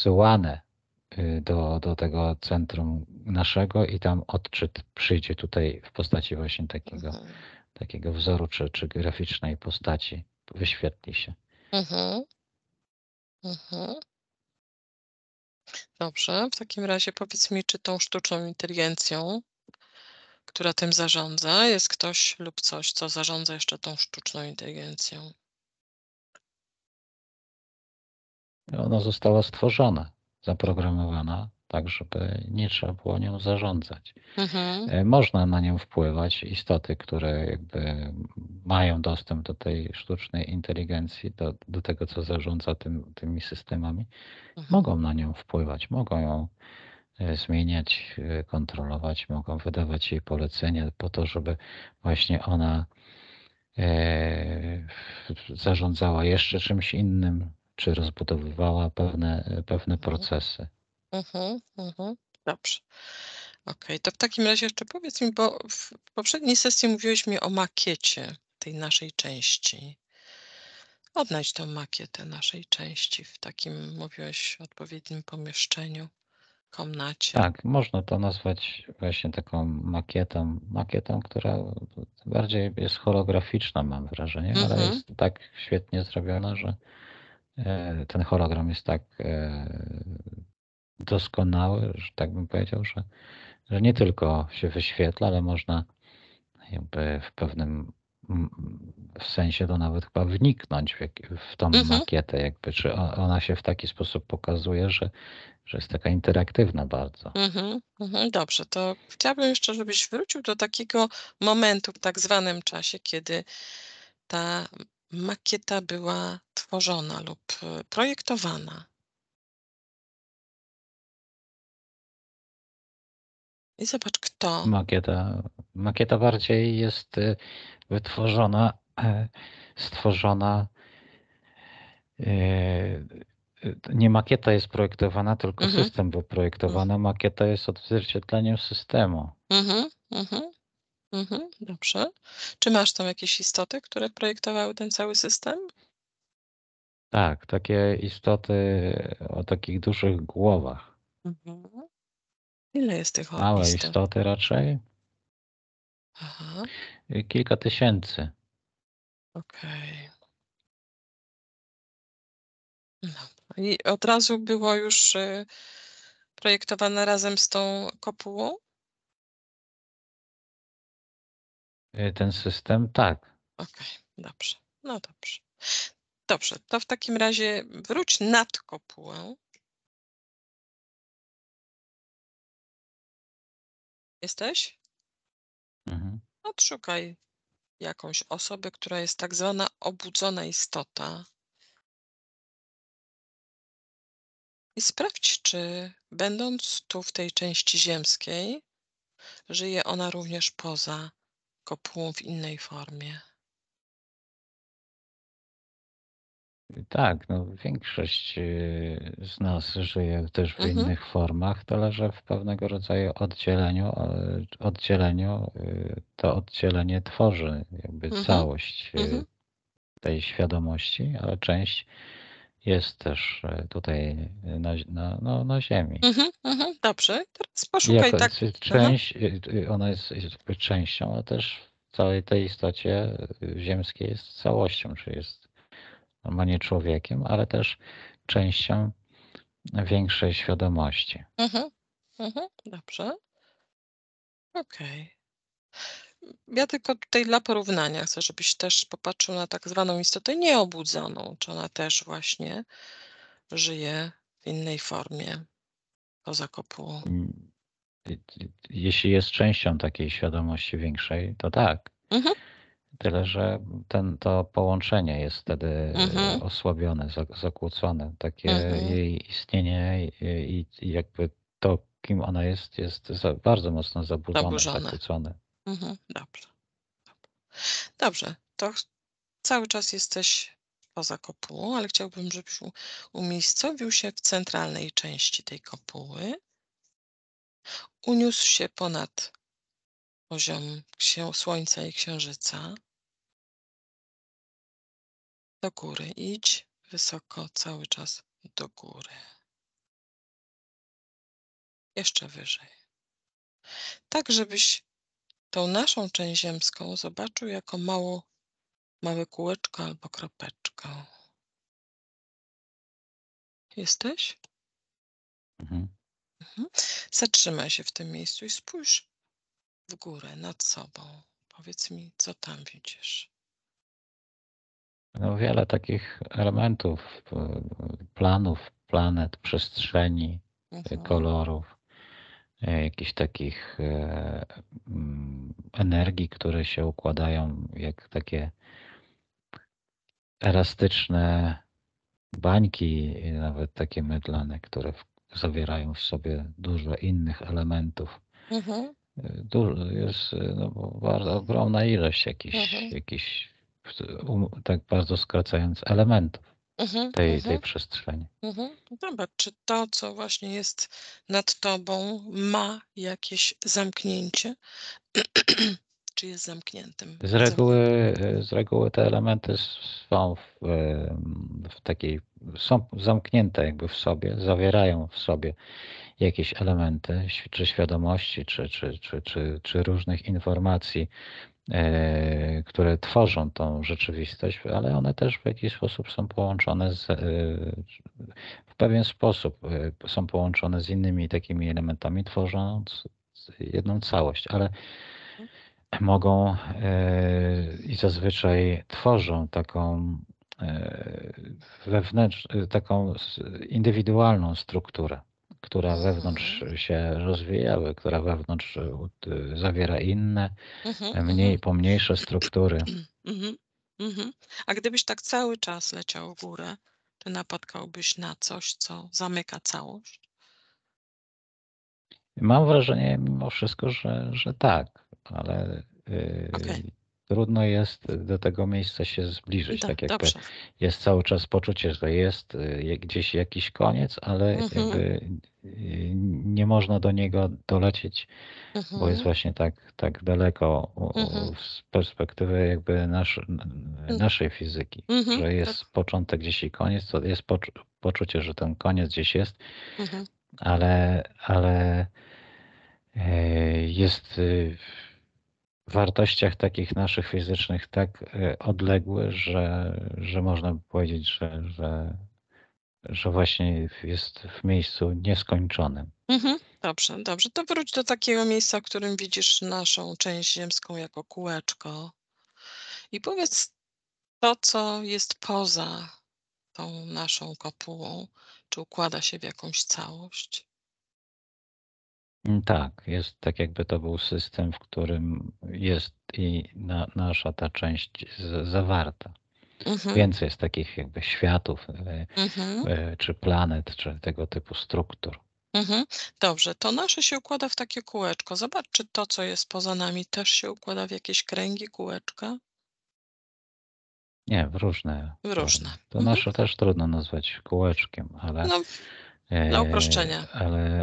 wysyłane do tego centrum naszego i tam odczyt przyjdzie tutaj w postaci właśnie takiego wzoru czy graficznej postaci. Wyświetli się. Mhm. Mhm. Dobrze, w takim razie powiedz mi, czy tą sztuczną inteligencją, która tym zarządza, jest ktoś lub coś, co zarządza jeszcze tą sztuczną inteligencją? Ona została stworzona, zaprogramowana, tak żeby nie trzeba było nią zarządzać. Mhm. Można na nią wpływać. Istoty, które jakby mają dostęp do tej sztucznej inteligencji, do tego, co zarządza tymi systemami, Mhm. mogą na nią wpływać, mogą ją zmieniać, kontrolować, mogą wydawać jej polecenia po to, żeby właśnie ona zarządzała jeszcze czymś innym, czy rozbudowywała pewne Mhm. procesy. Mhm. Mhm. Dobrze. Okej, to w takim razie jeszcze powiedz mi, bo w poprzedniej sesji mówiłeś mi o makiecie tej naszej części. Odnajdź tą makietę naszej części w takim, mówiłeś, odpowiednim pomieszczeniu, komnacie. Tak, można to nazwać właśnie taką makietą, która bardziej jest holograficzna, mam wrażenie, ale Mhm. jest tak świetnie zrobiona, że ten hologram jest tak doskonały, że tak bym powiedział, że nie tylko się wyświetla, ale można jakby w pewnym sensie to nawet chyba wniknąć w tą Mhm. makietę, jakby, czy ona się w taki sposób pokazuje, że jest taka interaktywna bardzo. Mhm. Mhm. Dobrze, to chciałabym jeszcze, żebyś wrócił do takiego momentu w tak zwanym czasie, kiedy ta makieta była tworzona lub projektowana. I zobacz, kto. Makieta bardziej jest wytworzona, stworzona. Nie makieta jest projektowana, tylko Mhm. system był projektowany. Makieta jest odzwierciedleniem systemu. Mhm. Mhm. Mhm. Dobrze. Czy masz tam jakieś istoty, które projektowały ten cały system? Tak, takie istoty o takich dużych głowach. Mhm. Ile jest tych Małe istot? istoty raczej. Aha, Kilka tysięcy. okej. No. I od razu było już projektowane razem z tą kopułą? Ten system, tak. Okej, dobrze. No dobrze. Dobrze, to w takim razie wróć nad kopułę. Jesteś? Mhm. Odszukaj jakąś osobę, która jest tak zwana obudzona istota i sprawdź, czy będąc tu w tej części ziemskiej, żyje ona również poza kopułą w innej formie. Tak, no większość z nas żyje też w Mhm, innych formach, tyle że w pewnego rodzaju oddzieleniu to oddzielenie tworzy jakby mhm, całość mhm, tej świadomości, ale część jest też tutaj na Ziemi. mhm, mhm. Dobrze, teraz I poszukaj jako tak. Aha. część, ona jest jakby częścią, ale też w całej tej istocie ziemskiej jest całością, czyli jest normalnie człowiekiem, ale też częścią większej świadomości. Mhm, mhm. Dobrze, okej. Ja tylko tutaj dla porównania chcę, żebyś też popatrzył na tak zwaną istotę nieobudzoną, czy ona też właśnie żyje w innej formie poza kopułą. Mm, Jeśli jest częścią takiej świadomości większej, to tak. Mhm, Tyle, że to połączenie jest wtedy mhm, osłabione, zakłócone. Takie mhm. jej istnienie i jakby to, kim ona jest bardzo mocno zaburzone, Zaburzone. zakłócone. Mhm, dobrze. Dobrze, to cały czas jesteś poza kopułą, ale chciałbym, żebyś umiejscowił się w centralnej części tej kopuły. Uniósł się ponad poziom Słońca i Księżyca. Do góry idź, wysoko, cały czas do góry. jeszcze wyżej. Tak, żebyś tą naszą część ziemską zobaczył jako małe kółeczko albo kropeczkę. Jesteś? Mhm. Zatrzymaj się w tym miejscu i spójrz w górę, nad sobą. Powiedz mi, co tam widzisz. No, wiele takich elementów, planów, planet, przestrzeni, Mhm. kolorów, jakichś takich energii, które się układają jak takie elastyczne bańki, nawet takie mydlane, które zawierają w sobie dużo innych elementów. Mhm. Dużo jest no, bardzo ogromna ilość Mhm. jakichś tak bardzo skracając elementów Mhm. tej Mhm. przestrzeni. Mhm. Zobacz, czy to, co właśnie jest nad tobą, ma jakieś zamknięcie, czy jest zamkniętym. Z reguły te elementy są w takiej, są zamknięte jakby w sobie, zawierają w sobie jakieś elementy, czy świadomości, czy różnych informacji, które tworzą tą rzeczywistość, ale one też w jakiś sposób są połączone w pewien sposób są połączone z innymi takimi elementami, tworząc jedną całość, ale mogą i zazwyczaj tworzą taką taką indywidualną strukturę, która wewnątrz Mhm. się rozwijały, która wewnątrz zawiera inne, Mhm. Mhm. pomniejsze struktury. Mhm. Mhm. A gdybyś tak cały czas leciał w górę, czy napotkałbyś na coś, co zamyka całość? Mam wrażenie mimo wszystko, że tak, ale Okej, trudno jest do tego miejsca się zbliżyć. Tak jakby dobrze. jest cały czas poczucie, że jest gdzieś jakiś koniec, ale Mhm. jakby nie można do niego dolecieć, bo jest Mhm. właśnie tak daleko Mhm. z perspektywy jakby Mm, naszej fizyki, mhm. że Tak. jest początek gdzieś i koniec, to jest poczucie, że ten koniec gdzieś jest, Mhm. ale jest w wartościach takich naszych fizycznych tak odległy, że można by powiedzieć, że właśnie jest w miejscu nieskończonym. Mhm. Dobrze, dobrze. To wróć do takiego miejsca, w którym widzisz naszą część ziemską jako kółeczko i powiedz to, co jest poza tą naszą kopułą, czy układa się w jakąś całość. Tak, jest tak jakby to był system, w którym jest i nasza ta część zawarta. Mhm. Więcej jest takich jakby światów, Mhm. czy planet, czy tego typu struktur. Mhm. Dobrze, to nasze się układa w takie kółeczko. Zobacz, czy to, co jest poza nami, też się układa w jakieś kręgi, kółeczka? Nie, w różne W różne. formy. To Mhm. nasze też trudno nazwać kółeczkiem, No, dla uproszczenia.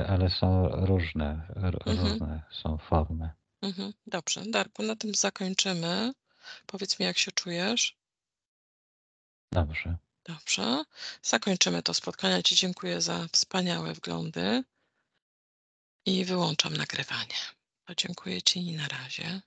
ale są Mhm. różne są formy. Mhm. Dobrze, Darku, na tym zakończymy. Powiedz mi, jak się czujesz? Dobrze. Dobrze. Zakończymy to spotkanie. Ci dziękuję za wspaniałe wglądy i wyłączam nagrywanie. To dziękuję Ci i na razie.